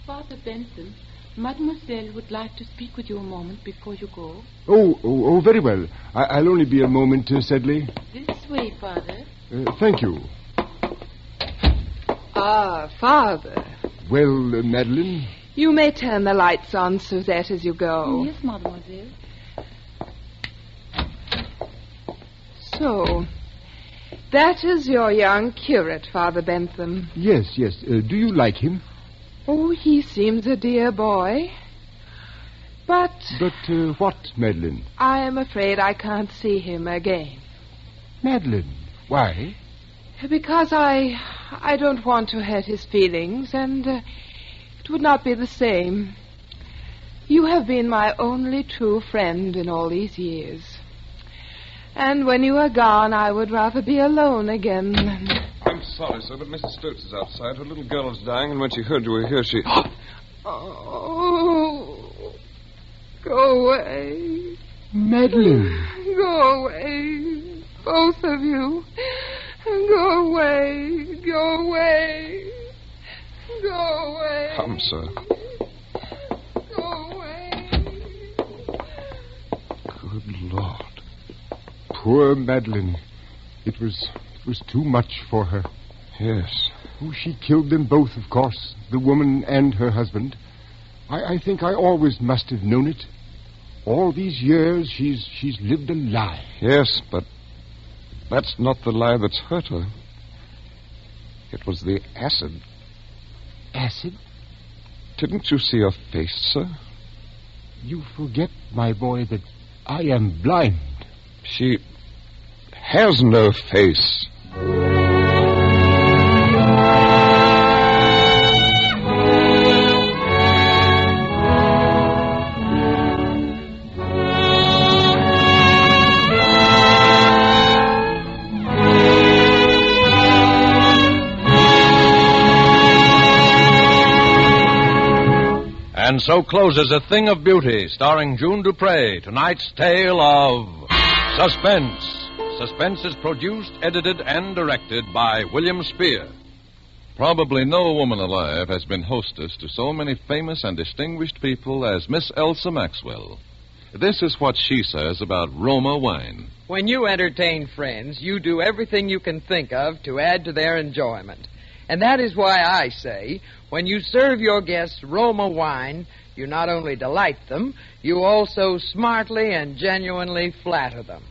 Father Benson, Mademoiselle would like to speak with you a moment before you go. Oh, very well. I'll only be a moment, Sedley. This way, Father. Thank you. Ah, Father. Well, Madeline? You may turn the lights on, Suzette, as you go. Yes, Mademoiselle. So, that is your young curate, Father Bentham. Yes. Do you like him? Oh, he seems a dear boy. But... But what, Madeline? I am afraid I can't see him again. Madeline, why? Because I don't want to hurt his feelings, and it would not be the same. You have been my only true friend in all these years. And when you are gone, I would rather be alone again. I'm sorry, sir, but Mrs. Stokes is outside. Her little girl is dying, and when she heard you were here, she... Oh, go away. Madeline. Go away, both of you. Go away, go away. Go away. Come, sir. Go away. Good Lord. Poor Madeline. It was too much for her. Yes. Oh, she killed them both, of course, the woman and her husband. I think I always must have known it. All these years, she's lived a lie. Yes, but that's not the lie that's hurt her. It was the acid. Acid? Didn't you see her face, sir? You forget, my boy, that I am blind. She has no face. And so closes A Thing of Beauty, starring June Dupree, tonight's tale of Suspense. Suspense is produced, edited, and directed by William Spear. Probably no woman alive has been hostess to so many famous and distinguished people as Miss Elsa Maxwell. This is what she says about Roma wine. When you entertain friends, you do everything you can think of to add to their enjoyment. And that is why I say, when you serve your guests Roma wine, you not only delight them, you also smartly and genuinely flatter them.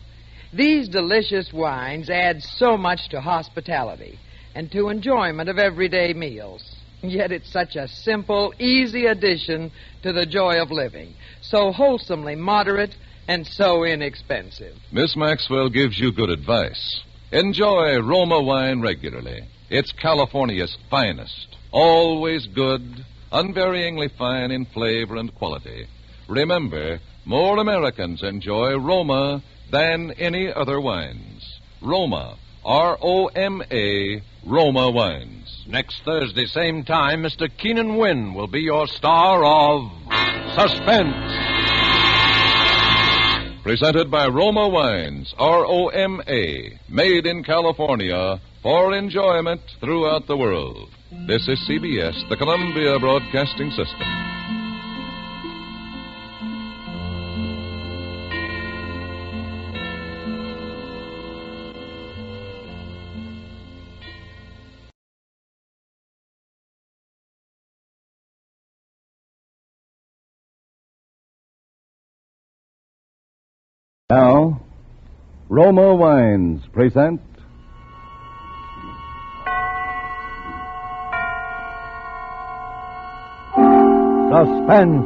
These delicious wines add so much to hospitality and to enjoyment of everyday meals. Yet it's such a simple, easy addition to the joy of living. So wholesomely moderate and so inexpensive. Miss Maxwell gives you good advice. Enjoy Roma wine regularly. It's California's finest. Always good, unvaryingly fine in flavor and quality. Remember, more Americans enjoy Roma than any other wines. Roma, R-O-M-A, Roma wines. Next Thursday, same time, Mr. Keenan Wynn will be your star of Suspense. Presented by Roma Wines, R-O-M-A, made in California for enjoyment throughout the world. This is CBS, the Columbia Broadcasting System. Now, Roma Wines present Suspense.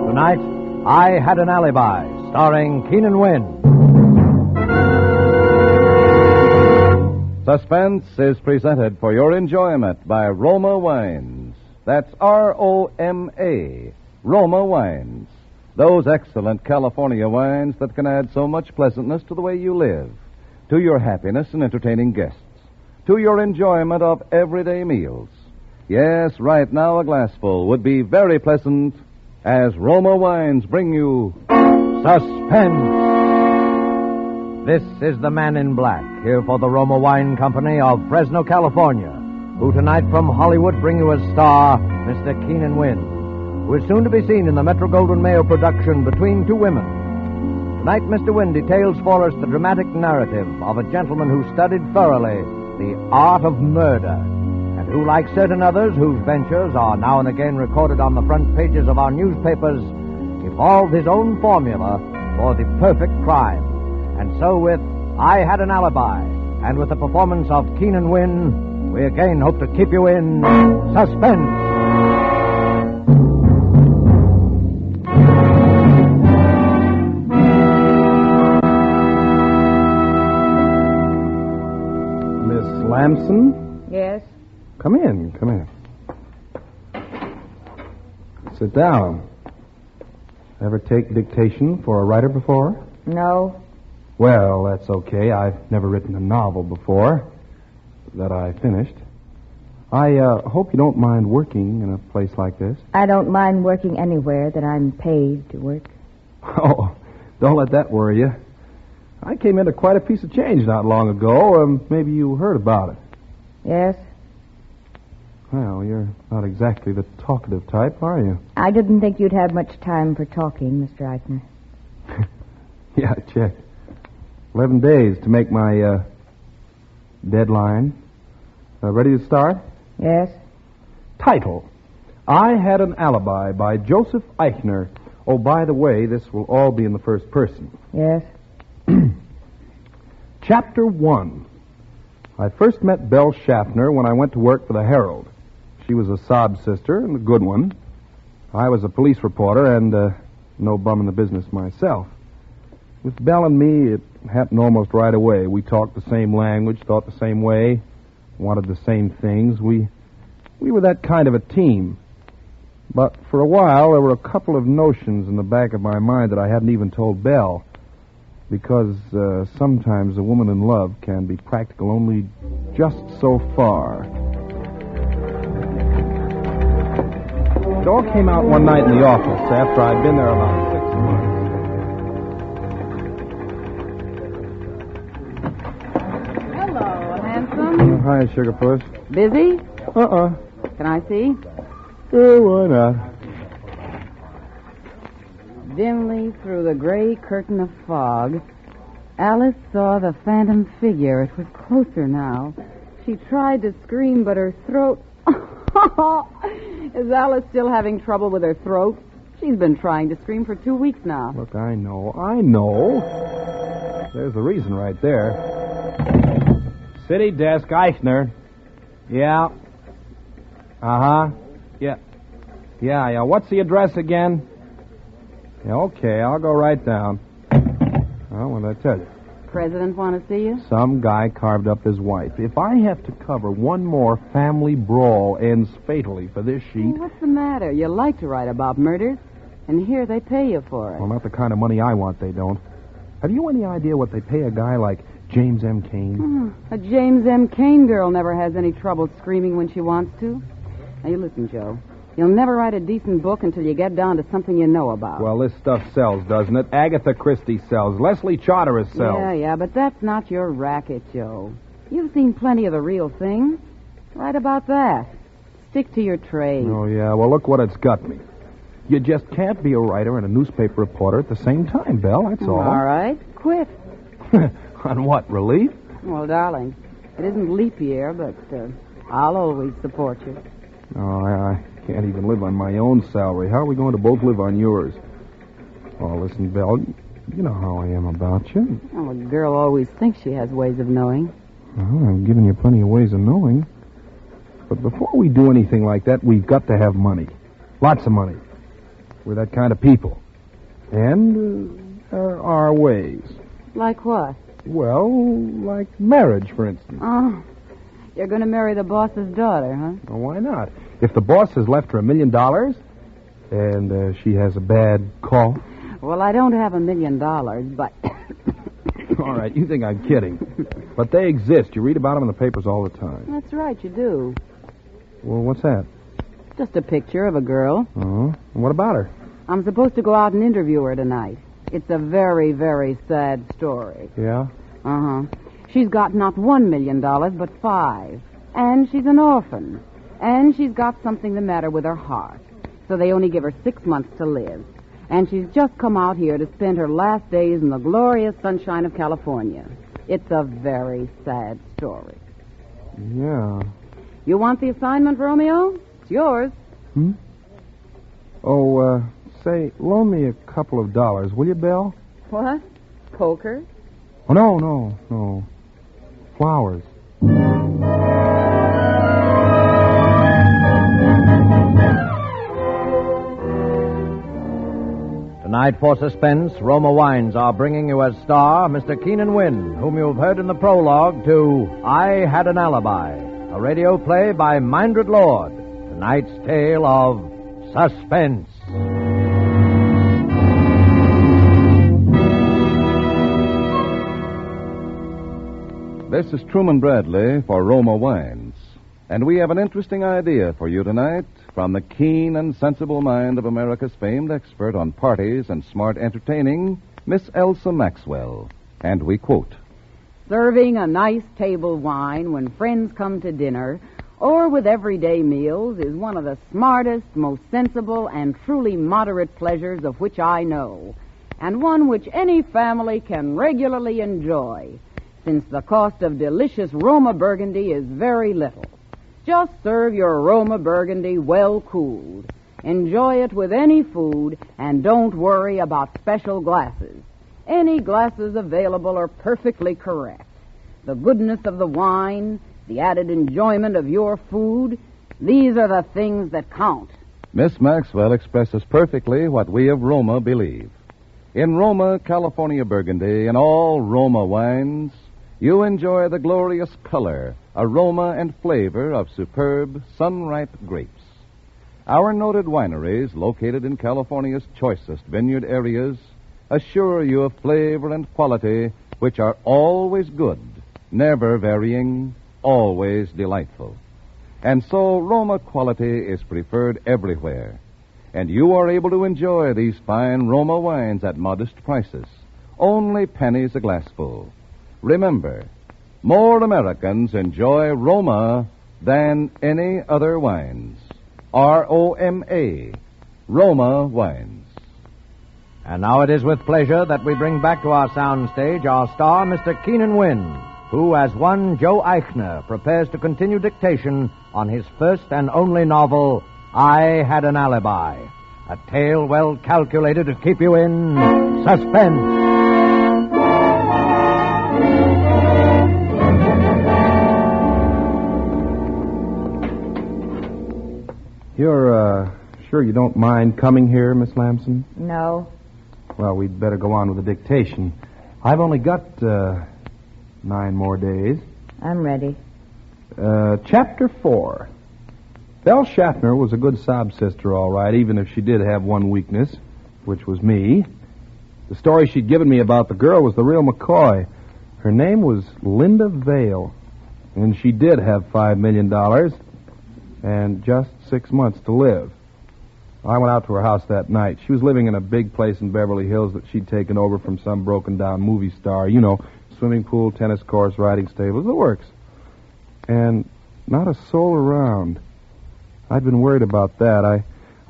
Tonight, I Had an Alibi, starring Keenan Wynn. Suspense is presented for your enjoyment by Roma Wines. That's R-O-M-A, Roma Wines. Those excellent California wines that can add so much pleasantness to the way you live, to your happiness in entertaining guests, to your enjoyment of everyday meals. Yes, right now a glassful would be very pleasant as Roma Wines bring you Suspense. This is the Man in Black, here for the Roma Wine Company of Fresno, California, who tonight from Hollywood bring you as star Mr. Keenan Wynn, who is soon to be seen in the Metro-Goldwyn-Mayer production Between Two Women. Tonight, Mr. Wynn details for us the dramatic narrative of a gentleman who studied thoroughly the art of murder, and who, like certain others whose ventures are now and again recorded on the front pages of our newspapers, evolved his own formula for the perfect crime. And so with I Had an Alibi, and with the performance of Keenan Wynn, we again hope to keep you in suspense. Lamson? Yes? Come in, come in. Sit down. Ever take dictation for a writer before? No. Well, that's okay. I've never written a novel before that I finished. I hope you don't mind working in a place like this. I don't mind working anywhere that I'm paid to work. Oh, don't let that worry you. I came into quite a piece of change not long ago. Maybe you heard about it. Yes? Well, you're not exactly the talkative type, are you? I didn't think you'd have much time for talking, Mr. Eichner. Yeah, I checked. 11 days to make my deadline. Ready to start? Yes? Title: I Had an Alibi by Joseph Eichner. Oh, by the way, this will all be in the first person. Yes? Chapter 1. I first met Belle Schaffner when I went to work for the Herald. She was a sob sister and a good one. I was a police reporter and no bum in the business myself. With Belle and me, it happened almost right away. We talked the same language, thought the same way, wanted the same things. We were that kind of a team. But for a while, there were a couple of notions in the back of my mind that I hadn't even told Belle. Because sometimes a woman in love can be practical only just so far. It all came out one night in the office after I'd been there about 6 months. Hello, handsome. Hi, Sugarpuss. Busy? Uh-uh. Can I see? Why not? Dimly through the gray curtain of fog, Alice saw the phantom figure. It was closer now. She tried to scream, but her throat... Is Alice still having trouble with her throat? She's been trying to scream for 2 weeks now. Look, I know. There's the reason right there. City desk, Eichner. Yeah. Uh-huh. Yeah. Yeah. What's the address again? Yeah, okay, I'll go right down. Well, what did I tell you? President want to see you? Some guy carved up his wife. If I have to cover one more family brawl ends fatally for this sheet... Well, what's the matter? You like to write about murders, and here they pay you for it. Well, not the kind of money I want, they don't. Have you any idea what they pay a guy like James M. Cain? A James M. Cain girl never has any trouble screaming when she wants to. Now, you listen, Joe. You'll never write a decent book until you get down to something you know about. Well, this stuff sells, doesn't it? Agatha Christie sells. Leslie Charteris sells. Yeah, but that's not your racket, Joe. You've seen plenty of the real thing. Write about that. Stick to your trade. Oh, yeah. Well, look what it's got me. You just can't be a writer and a newspaper reporter at the same time, Belle. That's all. All right. Quit. On what, relief? Well, darling, it isn't leap year, but I'll always support you. Oh, I can't even live on my own salary. How are we going to both live on yours? Oh, listen, Belle, you know how I am about you. Oh, a girl always thinks she has ways of knowing. Well, I've given you plenty of ways of knowing. But before we do anything like that, we've got to have money. Lots of money. We're that kind of people. And there are ways. Like what? Well, like marriage, for instance. Oh, you're going to marry the boss's daughter, huh? Well, why not? If the boss has left her $1 million and she has a bad cough. Well, I don't have $1 million, but... All right, you think I'm kidding. But they exist. You read about them in the papers all the time. That's right, you do. Well, what's that? Just a picture of a girl. Oh, and what about her? I'm supposed to go out and interview her tonight. It's a very, very sad story. Yeah? Uh-huh. She's got not $1 million, but 5. And she's an orphan. And she's got something the matter with her heart. So they only give her 6 months to live. And she's just come out here to spend her last days in the glorious sunshine of California. It's a very sad story. Yeah. You want the assignment, Romeo? It's yours. Oh, say, loan me a couple of dollars, will you, Belle? What? Poker? Oh, no. Flowers. Tonight for Suspense, Roma Wines are bringing you as star Mr. Keenan Wynn, whom you've heard in the prologue to I Had an Alibi, a radio play by Mindred Lord. Tonight's tale of Suspense. This is Truman Bradley for Roma Wines. And we have an interesting idea for you tonight from the keen and sensible mind of America's famed expert on parties and smart entertaining, Miss Elsa Maxwell. And we quote, Serving a nice table wine when friends come to dinner or with everyday meals is one of the smartest, most sensible, and truly moderate pleasures of which I know, and one which any family can regularly enjoy, since the cost of delicious Roma Burgundy is very little. Just serve your Roma Burgundy well cooled. Enjoy it with any food, and don't worry about special glasses. Any glasses available are perfectly correct. The goodness of the wine, the added enjoyment of your food, these are the things that count. Miss Maxwell expresses perfectly what we of Roma believe. In Roma, California Burgundy, and all Roma wines, you enjoy the glorious color, aroma, and flavor of superb, sun-ripe grapes. Our noted wineries, located in California's choicest vineyard areas, assure you of flavor and quality which are always good, never varying, always delightful. And so Roma quality is preferred everywhere. And you are able to enjoy these fine Roma wines at modest prices, only pennies a glassful. Remember, more Americans enjoy Roma than any other wines. R-O-M-A, Roma Wines. And now it is with pleasure that we bring back to our soundstage our star, Mr. Keenan Wynn, who, as one Joe Eichner, prepares to continue dictation on his first and only novel, I Had an Alibi, a tale well calculated to keep you in suspense. You're, sure you don't mind coming here, Miss Lamson? No. Well, we'd better go on with the dictation. I've only got, 9 more days. I'm ready. Chapter 4. Belle Schaffner was a good sob sister, all right, even if she did have one weakness, which was me. The story she'd given me about the girl was the real McCoy. Her name was Linda Vale, and she did have $5 million and just 6 months to live. I went out to her house that night. She was living in a big place in Beverly Hills that she'd taken over from some broken-down movie star. You know, swimming pool, tennis course, riding stables, the works. And not a soul around. I'd been worried about that. I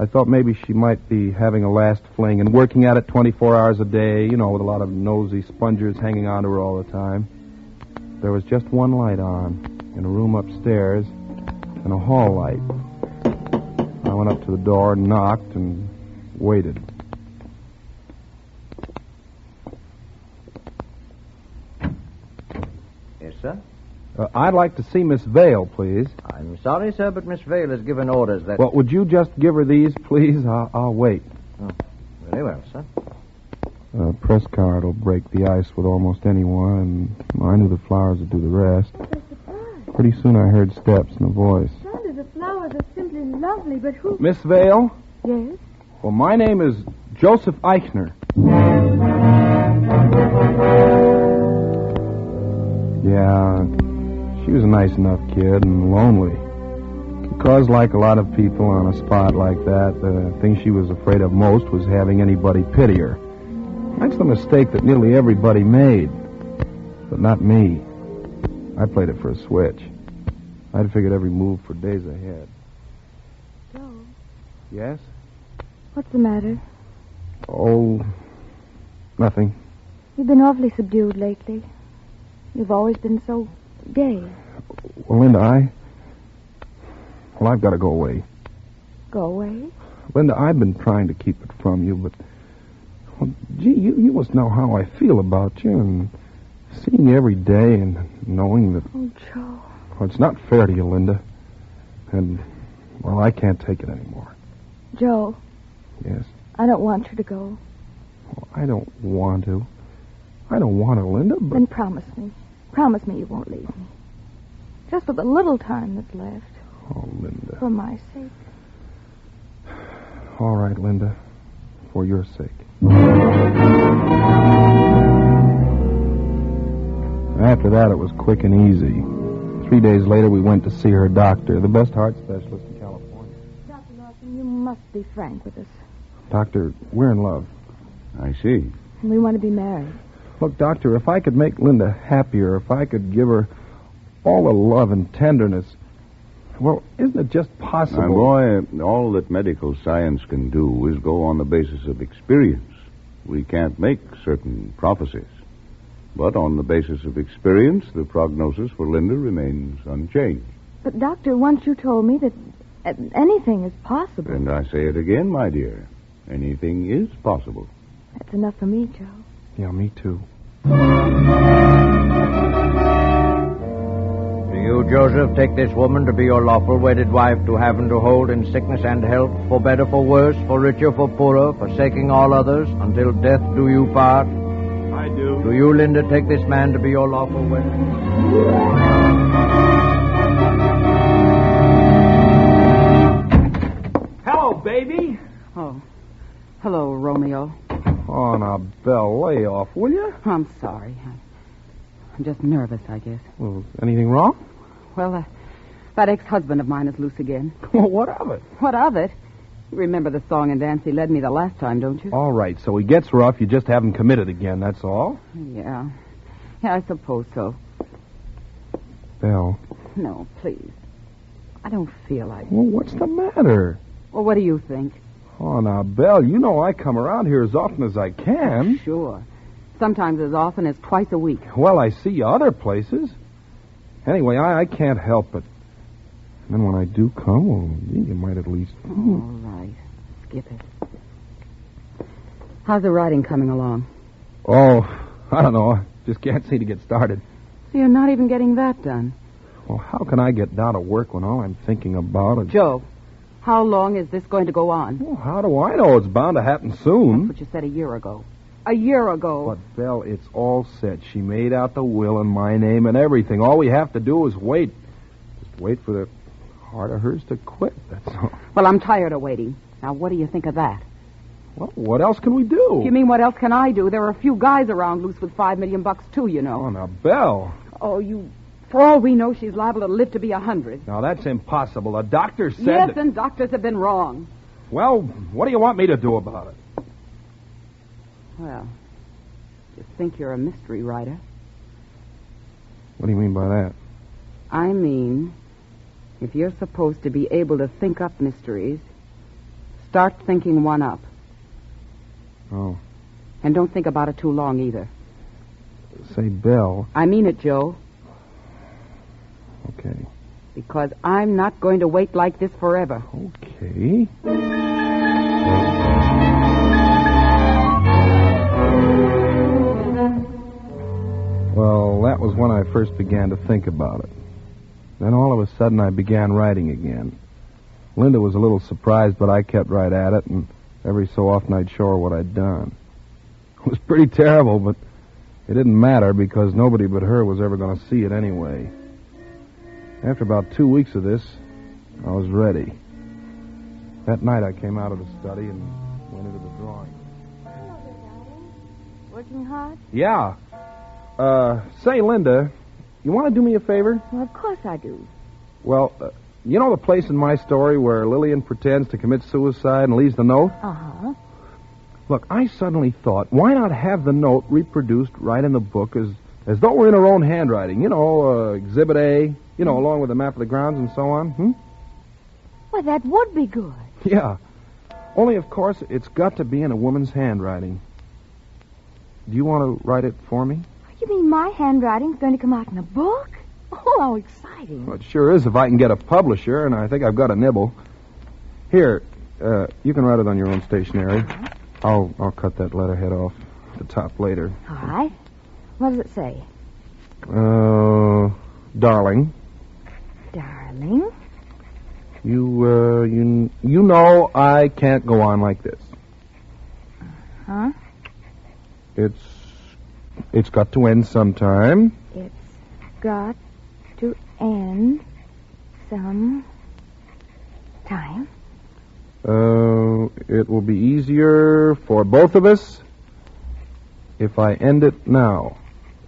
thought maybe she might be having a last fling and working at it 24 hours a day, you know, with a lot of nosy spongers hanging on to her all the time. There was just one light on in a room upstairs and a hall light. I went up to the door, knocked, and waited. Yes, sir? I'd like to see Miss Vale, please. I'm sorry, sir, but Miss Vale has given orders that... Well, would you just give her these, please? I'll wait. Oh, very well, sir. A press card will break the ice with almost anyone, and I knew the flowers would do the rest. Pretty soon I heard steps and a voice. Sandra, the flowers are simply lovely, but who... Miss Vale? Yes? Well, my name is Joseph Eichner. Yeah, she was a nice enough kid and lonely. Because, like a lot of people on a spot like that, the thing she was afraid of most was having anybody pity her. That's the mistake that nearly everybody made. But not me. I played it for a switch. I'd figured every move for days ahead. Joe, Yes? what's the matter? Oh, nothing. You've been awfully subdued lately. You've always been so gay. Well, Linda, I've got to go away. Go away? Linda, I've been trying to keep it from you, but... Well, gee, you must know how I feel about you, and seeing you every day and knowing that... Oh, Joe. Well, it's not fair to you, Linda. And, well, I can't take it anymore. Joe. Yes? I don't want you to go. Well, I don't want to. I don't want to, Linda, but... Then promise me. Promise me you won't leave me. Just for the little time that's left. Oh, Linda. For my sake. All right, Linda. For your sake. After that, it was quick and easy. 3 days later, we went to see her doctor, the best heart specialist in California. Dr. Lawson, you must be frank with us. Doctor, we're in love. I see. We want to be married. Look, Doctor, if I could make Linda happier, if I could give her all the love and tenderness, well, isn't it just possible? My boy, all that medical science can do is go on the basis of experience. We can't make certain prophecies. But on the basis of experience, the prognosis for Linda remains unchanged. But, Doctor, once you told me that anything is possible. And I say it again, my dear. Anything is possible. That's enough for me, Joe. Yeah, me too. Do you, Joseph, take this woman to be your lawful wedded wife, to have and to hold in sickness and health, for better, for worse, for richer, for poorer, forsaking all others, until death do you part? I do. Do you, Linda, take this man to be your lawful wedded? Hello, baby. Oh. Hello, Romeo. Oh, now, Belle, lay off, will you? I'm sorry. I'm just nervous, I guess. Well, anything wrong? Well, that ex-husband of mine is loose again. Well, what of it? What of it? You remember the song and dance he led me the last time, don't you? All right, so he gets rough, you just haven't committed again, that's all? Yeah. Yeah, I suppose so. Belle. No, please. I don't feel like it. Well, what's the matter? Well, what do you think? Oh, now, Belle, you know I come around here as often as I can. Sure. Sometimes as often as twice a week. Well, I see you other places. Anyway, I can't help it. And then when I do come, well, you might at least... All right. Skip it. How's the writing coming along? Oh, I don't know. I just can't seem to get started. So you're not even getting that done. Well, how can I get down to work when all I'm thinking about is... Joe, How long is this going to go on? Well, how do I know? It's bound to happen soon. That's what you said a year ago. A year ago. But, Belle, it's all set. She made out the will in my name and everything. All we have to do is wait. Just wait for the heart of hers to quit, that's all. Well, I'm tired of waiting. Now, what do you think of that? Well, what else can we do? You mean what else can I do? There are a few guys around loose with $5 million too, you know. Oh, now, Belle. Oh, For all we know, she's liable to live to be 100. Now, that's impossible. The doctor said... Yes, and doctors have been wrong. Well, what do you want me to do about it? Well, you think you're a mystery writer. What do you mean by that? I mean, if you're supposed to be able to think up mysteries, start thinking one up. Oh. And don't think about it too long, either. Say, Belle... I mean it, Joe. Okay. Because I'm not going to wait like this forever. Okay. Well, that was when I first began to think about it. Then all of a sudden I began writing again. Linda was a little surprised, but I kept right at it, and every so often I'd show her what I'd done. It was pretty terrible, but it didn't matter because nobody but her was ever going to see it anyway. After about 2 weeks of this, I was ready. That night I came out of the study and went into the drawing room. Working hard? Yeah. Say, Linda, you want to do me a favor? Well, of course I do. Well, you know the place in my story where Lillian pretends to commit suicide and leaves the note? Uh-huh. Look, I suddenly thought, why not have the note reproduced right in the book as though we're in her own handwriting? You know, Exhibit A, you know, along with the map of the grounds and so on. Well, that would be good. Yeah. Only, of course, it's got to be in a woman's handwriting. Do you want to write it for me? You mean my handwriting's going to come out in a book? Oh, how exciting. Well, it sure is if I can get a publisher, and I think I've got a nibble. Here, you can write it on your own stationery. I'll cut that letterhead off the top later. All right. What does it say? Darling. Darling? You know I can't go on like this. Huh? It's got to end sometime. It's got to end some time. It will be easier for both of us if I end it now.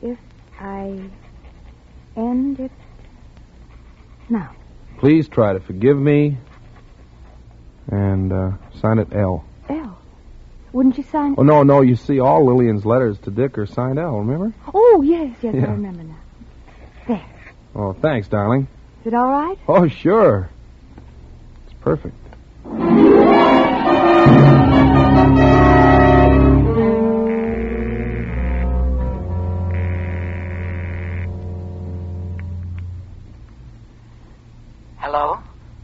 If I end it now. Please try to forgive me and sign it L. L? Wouldn't you sign? Oh, no, you see, all Lillian's letters to Dick are signed L, remember? Oh, yes, yeah. Yeah. I remember now. There. Oh, thanks, darling. Is it all right? Oh, sure. It's perfect. Hello?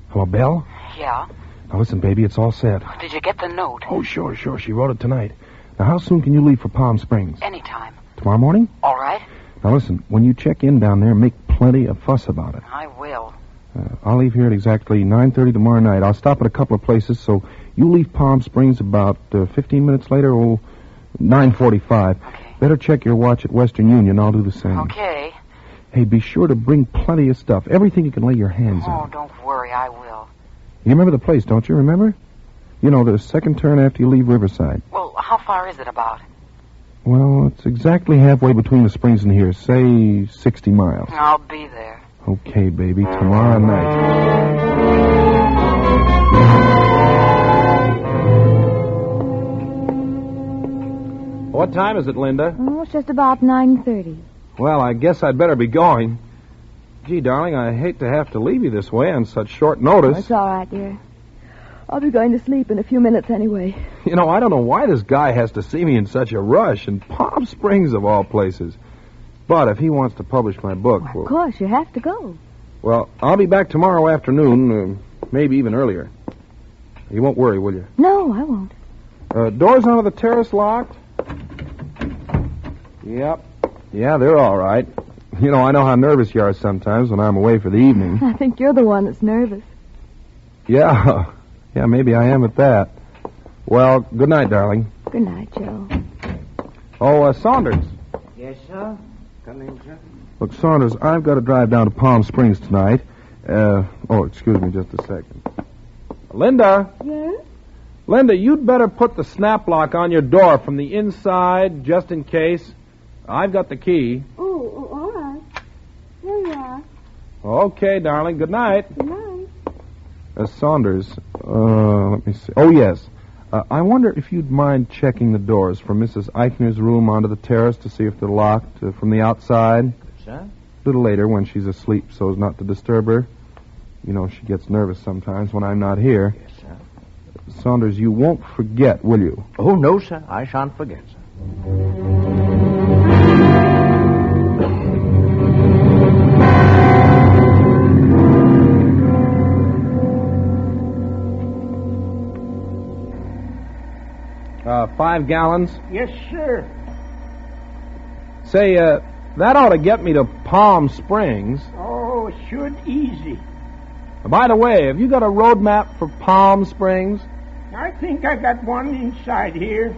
Hello, Belle? Yeah? Now, listen, baby, it's all set. Did you get the note? Oh, sure. She wrote it tonight. Now, how soon can you leave for Palm Springs? Anytime. Tomorrow morning? All right. Now, listen, when you check in down there, make plenty of fuss about it. I will. I'll leave here at exactly 9:30 tomorrow night. I'll stop at a couple of places, so you leave Palm Springs about 15 minutes later, 9:45. Okay. Better check your watch at Western Union. I'll do the same. Okay. Hey, be sure to bring plenty of stuff. Everything you can lay your hands Oh, on. don't worry. I will. You remember the place, don't you? Remember? You know, the second turn after you leave Riverside. Well, how far is it about? Well, it's exactly halfway between the springs and here. Say 60 miles. I'll be there. Okay, baby. Tomorrow night. What time is it, Linda? Oh, it's just about 9:30. Well, I guess I'd better be going. Gee, darling, I hate to have to leave you this way on such short notice. It's all right, dear. I'll be going to sleep in a few minutes anyway. You know, I don't know why this guy has to see me in such a rush, in Palm Springs of all places. But if he wants to publish my book... Of course, you have to go. Well, I'll be back tomorrow afternoon, maybe even earlier. You won't worry, will you? No, I won't. Doors onto the terrace locked? Yep. Yeah, they're all right. You know, I know how nervous you are sometimes when I'm away for the evening. I think you're the one that's nervous. Yeah, Yeah, maybe I am at that. Well, good night, darling. Good night, Joe. Oh, Saunders. Yes, sir? Come in, sir. Look, Saunders, I've got to drive down to Palm Springs tonight. Excuse me just a second. Linda? Yes? Linda, you'd better put the snap lock on your door from the inside, just in case. I've got the key. Oh, all right. Here you are. Okay, darling. Good night. Good night. Saunders, let me see. Oh, yes. I wonder if you'd mind checking the doors from Mrs. Eichner's room onto the terrace to see if they're locked from the outside. Sir? A little later when she's asleep so as not to disturb her. You know, she gets nervous sometimes when I'm not here. Yes, sir. Saunders, you won't forget, will you? Oh, no, sir. I shan't forget, sir. 5 gallons? Yes, sir. Say, that ought to get me to Palm Springs. Oh, it should easy. By the way, have you got a road map for Palm Springs? I think I got one inside here.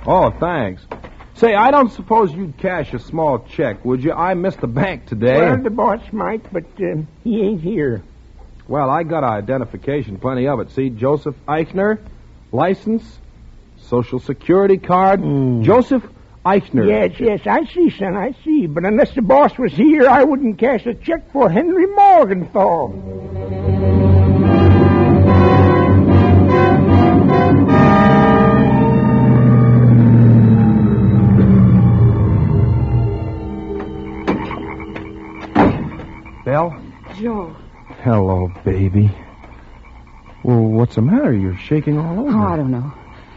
Oh, thanks. Say, I don't suppose you'd cash a small check, would you? I missed the bank today. Well, the boss might, but he ain't here. Well, I got identification, plenty of it. See, Joseph Eichner, license, Social Security card, Joseph Eichner. Yes, I see, son, I see. But unless the boss was here, I wouldn't cash a check for Henry Morgenthau. Belle? Joe. Hello, baby. Well, what's the matter? You're shaking all over. Oh, I don't know.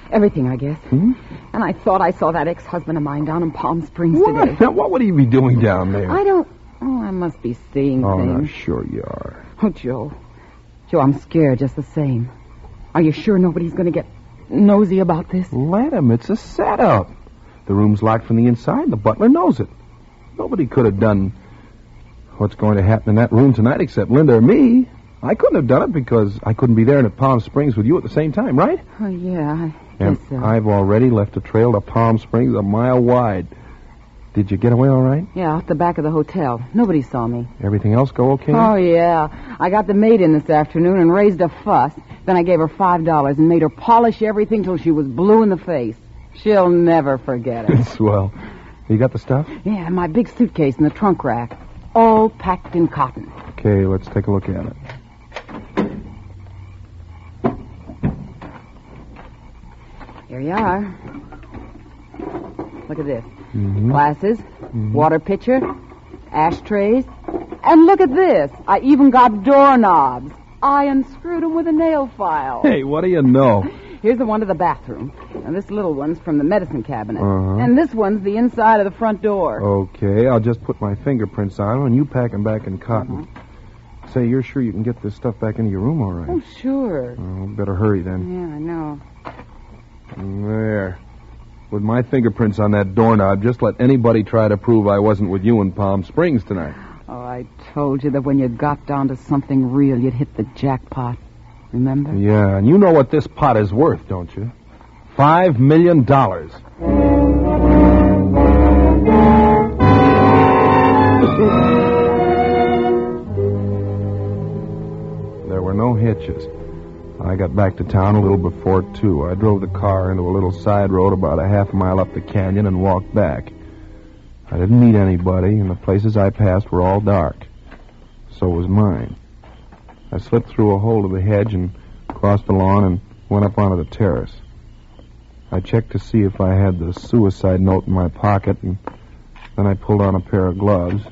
Everything, I guess. Hmm? And I thought I saw that ex-husband of mine down in Palm Springs What? today. What would he be doing down there? I don't... Oh, I must be seeing Oh, things. no, sure you are. Oh, Joe. Joe, I'm scared just the same. Are you sure nobody's going to get nosy about this? Let him. It's a setup. The room's locked from the inside. The butler knows it. Nobody could have done what's going to happen in that room tonight except Linda or me. I couldn't have done it because I couldn't be there in Palm Springs with you at the same time, right? Oh, yeah, I And guess so. I've already left a trail to Palm Springs a mile wide. Did you get away all right? Yeah, out the back of the hotel. Nobody saw me. Everything else go okay? Oh, yeah. I got the maid in this afternoon and raised a fuss. Then I gave her $5 and made her polish everything till she was blue in the face. She'll never forget it. Swell. You got the stuff? Yeah, my big suitcase in the trunk rack. All packed in cotton. Okay, let's take a look at it. Here you are. Look at this. Mm-hmm. Glasses, water pitcher, ashtrays. And look at this. I even got doorknobs. I unscrewed them with a nail file. Hey, what do you know? Here's the one to the bathroom. And this little one's from the medicine cabinet. Uh-huh. And this one's the inside of the front door. Okay, I'll just put my fingerprints on them and you pack them back in cotton. Say, you're sure you can get this stuff back into your room all right? Oh, sure. Oh, better hurry then. Yeah, I know. There. With my fingerprints on that doorknob, just let anybody try to prove I wasn't with you in Palm Springs tonight. Oh, I told you that when you got down to something real, you'd hit the jackpot. Remember? Yeah, and you know what this pot is worth, don't you? $5 million. There were no hitches. I got back to town a little before 2. I drove the car into a little side road about a half mile up the canyon and walked back. I didn't meet anybody, and the places I passed were all dark. So was mine. I slipped through a hole of the hedge and crossed the lawn and went up onto the terrace. I checked to see if I had the suicide note in my pocket, and then I pulled on a pair of gloves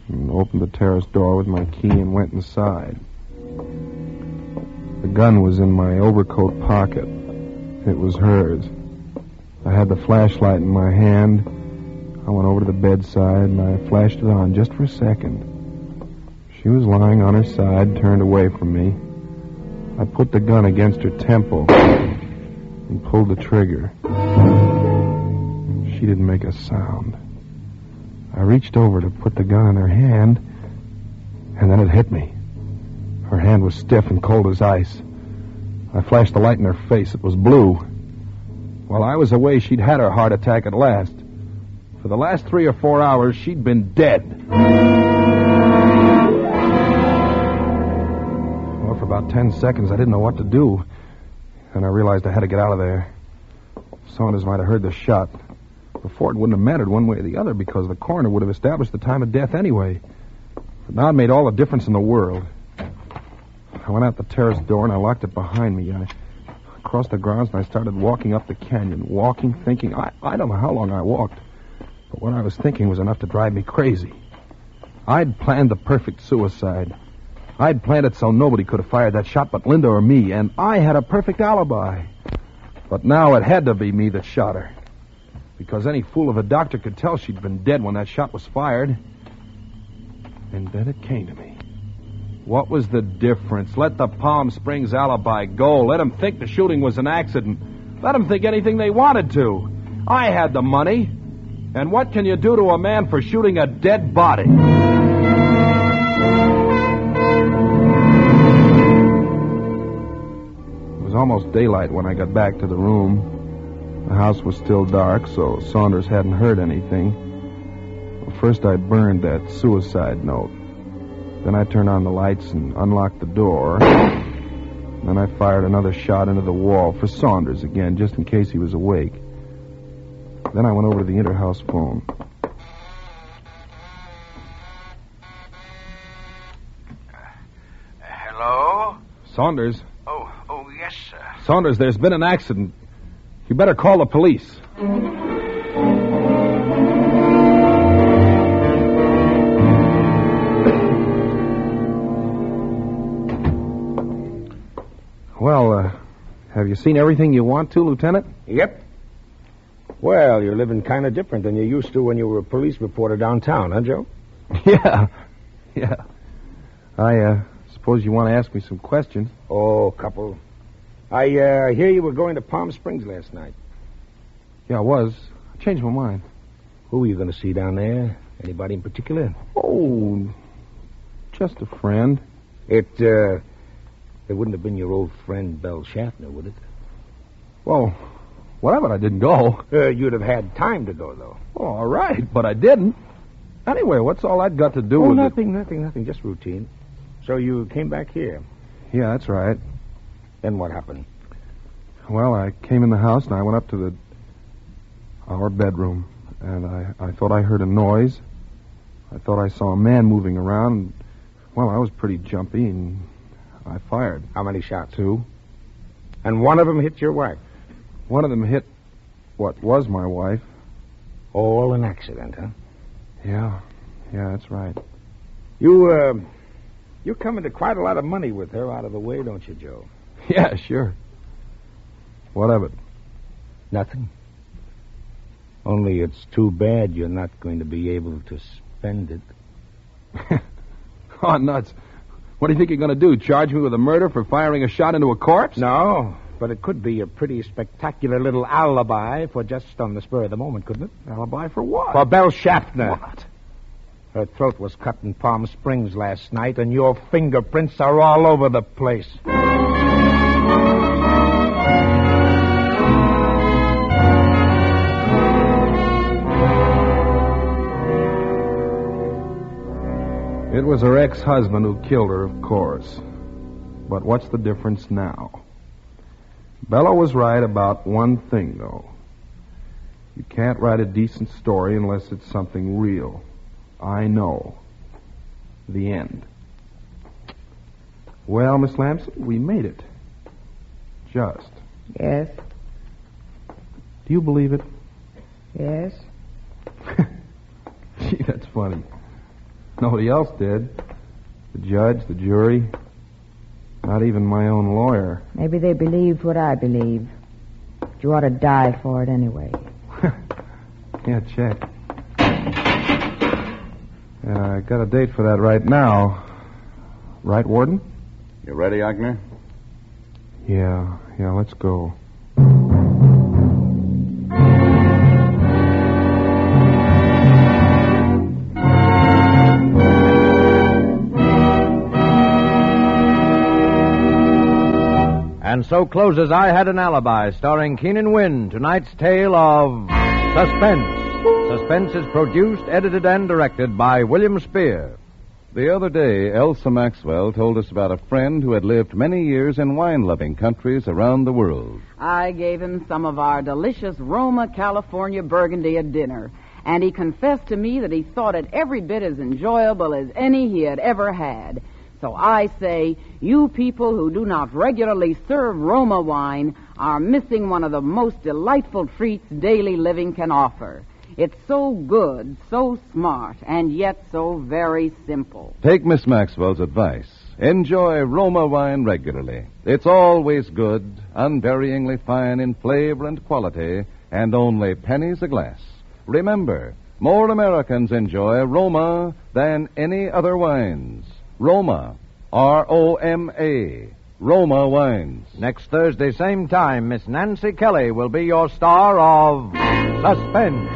and opened the terrace door with my key and went inside. The gun was in my overcoat pocket. It was hers. I had the flashlight in my hand. I went over to the bedside and I flashed it on just for a second. She was lying on her side, turned away from me. I put the gun against her temple and pulled the trigger. She didn't make a sound. I reached over to put the gun in her hand, and then it hit me. Her hand was stiff and cold as ice. I flashed the light in her face. It was blue. While I was away, she'd had her heart attack at last. For the last 3 or 4 hours, she'd been dead. Well, for about 10 seconds, I didn't know what to do. Then I realized I had to get out of there. Saunders might have heard the shot. Before, it wouldn't have mattered one way or the other because the coroner would have established the time of death anyway. But now it made all the difference in the world. I went out the terrace door and I locked it behind me. I crossed the grounds and I started walking up the canyon. Walking, thinking. I don't know how long I walked. But what I was thinking was enough to drive me crazy. I'd planned the perfect suicide. I'd planned it so nobody could have fired that shot but Linda or me. And I had a perfect alibi. But now it had to be me that shot her. Because any fool of a doctor could tell she'd been dead when that shot was fired. And then it came to me. What was the difference? Let the Palm Springs alibi go. Let them think the shooting was an accident. Let them think anything they wanted to. I had the money. And what can you do to a man for shooting a dead body? It was almost daylight when I got back to the room. The house was still dark, so Saunders hadn't heard anything. Well, first I burned that suicide note. Then I turned on the lights and unlocked the door. Then I fired another shot into the wall for Saunders again, just in case he was awake. Then I went over to the interhouse phone. Hello? Saunders? Oh, yes, sir. Saunders, there's been an accident. You better call the police. Well, have you seen everything you want to, Lieutenant? Yep. Well, you're living kind of different than you used to when you were a police reporter downtown, huh, Joe? Yeah. I suppose you want to ask me some questions. Oh, a couple. I hear you were going to Palm Springs last night. Yeah, I was. I changed my mind. Who were you going to see down there? Anybody in particular? Oh, just a friend. It wouldn't have been your old friend, Belle Schaffner, would it? Well, whatever, I didn't go. You'd have had time to go, though. Oh, all right, but I didn't. Anyway, what's all that got to do with nothing, just routine. So you came back here? Yeah, that's right. Then what happened? Well, I came in the house and I went up to our bedroom, and I thought I heard a noise. I thought I saw a man moving around. Well, I was pretty jumpy, and I fired. How many shots? 2. And one of them hit your wife? One of them hit what was my wife. All an accident, huh? Yeah, that's right. You come into quite a lot of money with her out of the way, don't you, Joe? Yeah, sure. What of it? Nothing. Only it's too bad you're not going to be able to spend it. Oh, nuts. What do you think you're going to do? Charge me with a murder for firing a shot into a corpse? No, but it could be a pretty spectacular little alibi for just on the spur of the moment, couldn't it? Alibi for what? For Belle Schaffner. What? Her throat was cut in Palm Springs last night, and your fingerprints are all over the place. It was her ex-husband who killed her, of course. But what's the difference now? Bella was right about one thing, though. You can't write a decent story unless it's something real. I know. The end. Well, Miss Lamson, we made it. Just. Yes. Do you believe it? Yes. Gee, that's funny. Nobody else did. The judge, the jury, not even my own lawyer. Maybe they believed what I believe. But you ought to die for it anyway. Yeah, check. And I got a date for that right now. Right, Warden? You ready, Agner? Yeah, let's go. And And so closes I Had an Alibi, starring Keenan Wynn, tonight's tale of Suspense. Suspense is produced, edited, and directed by William Spear. The other day, Elsa Maxwell told us about a friend who had lived many years in wine-loving countries around the world. I gave him some of our delicious Roma, California Burgundy at dinner, and he confessed to me that he thought it every bit as enjoyable as any he had ever had. So I say, you people who do not regularly serve Roma wine are missing one of the most delightful treats daily living can offer. It's so good, so smart, and yet so very simple. Take Miss Maxwell's advice. Enjoy Roma wine regularly. It's always good, unvaryingly fine in flavor and quality, and only pennies a glass. Remember, more Americans enjoy Roma than any other wines. Roma, R-O-M-A, Roma wines. Next Thursday, same time, Miss Nancy Kelly will be your star of Suspense.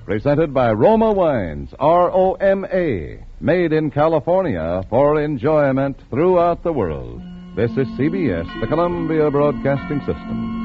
Presented by Roma Wines, R-O-M-A, made in California for enjoyment throughout the world. This is CBS, the Columbia Broadcasting System.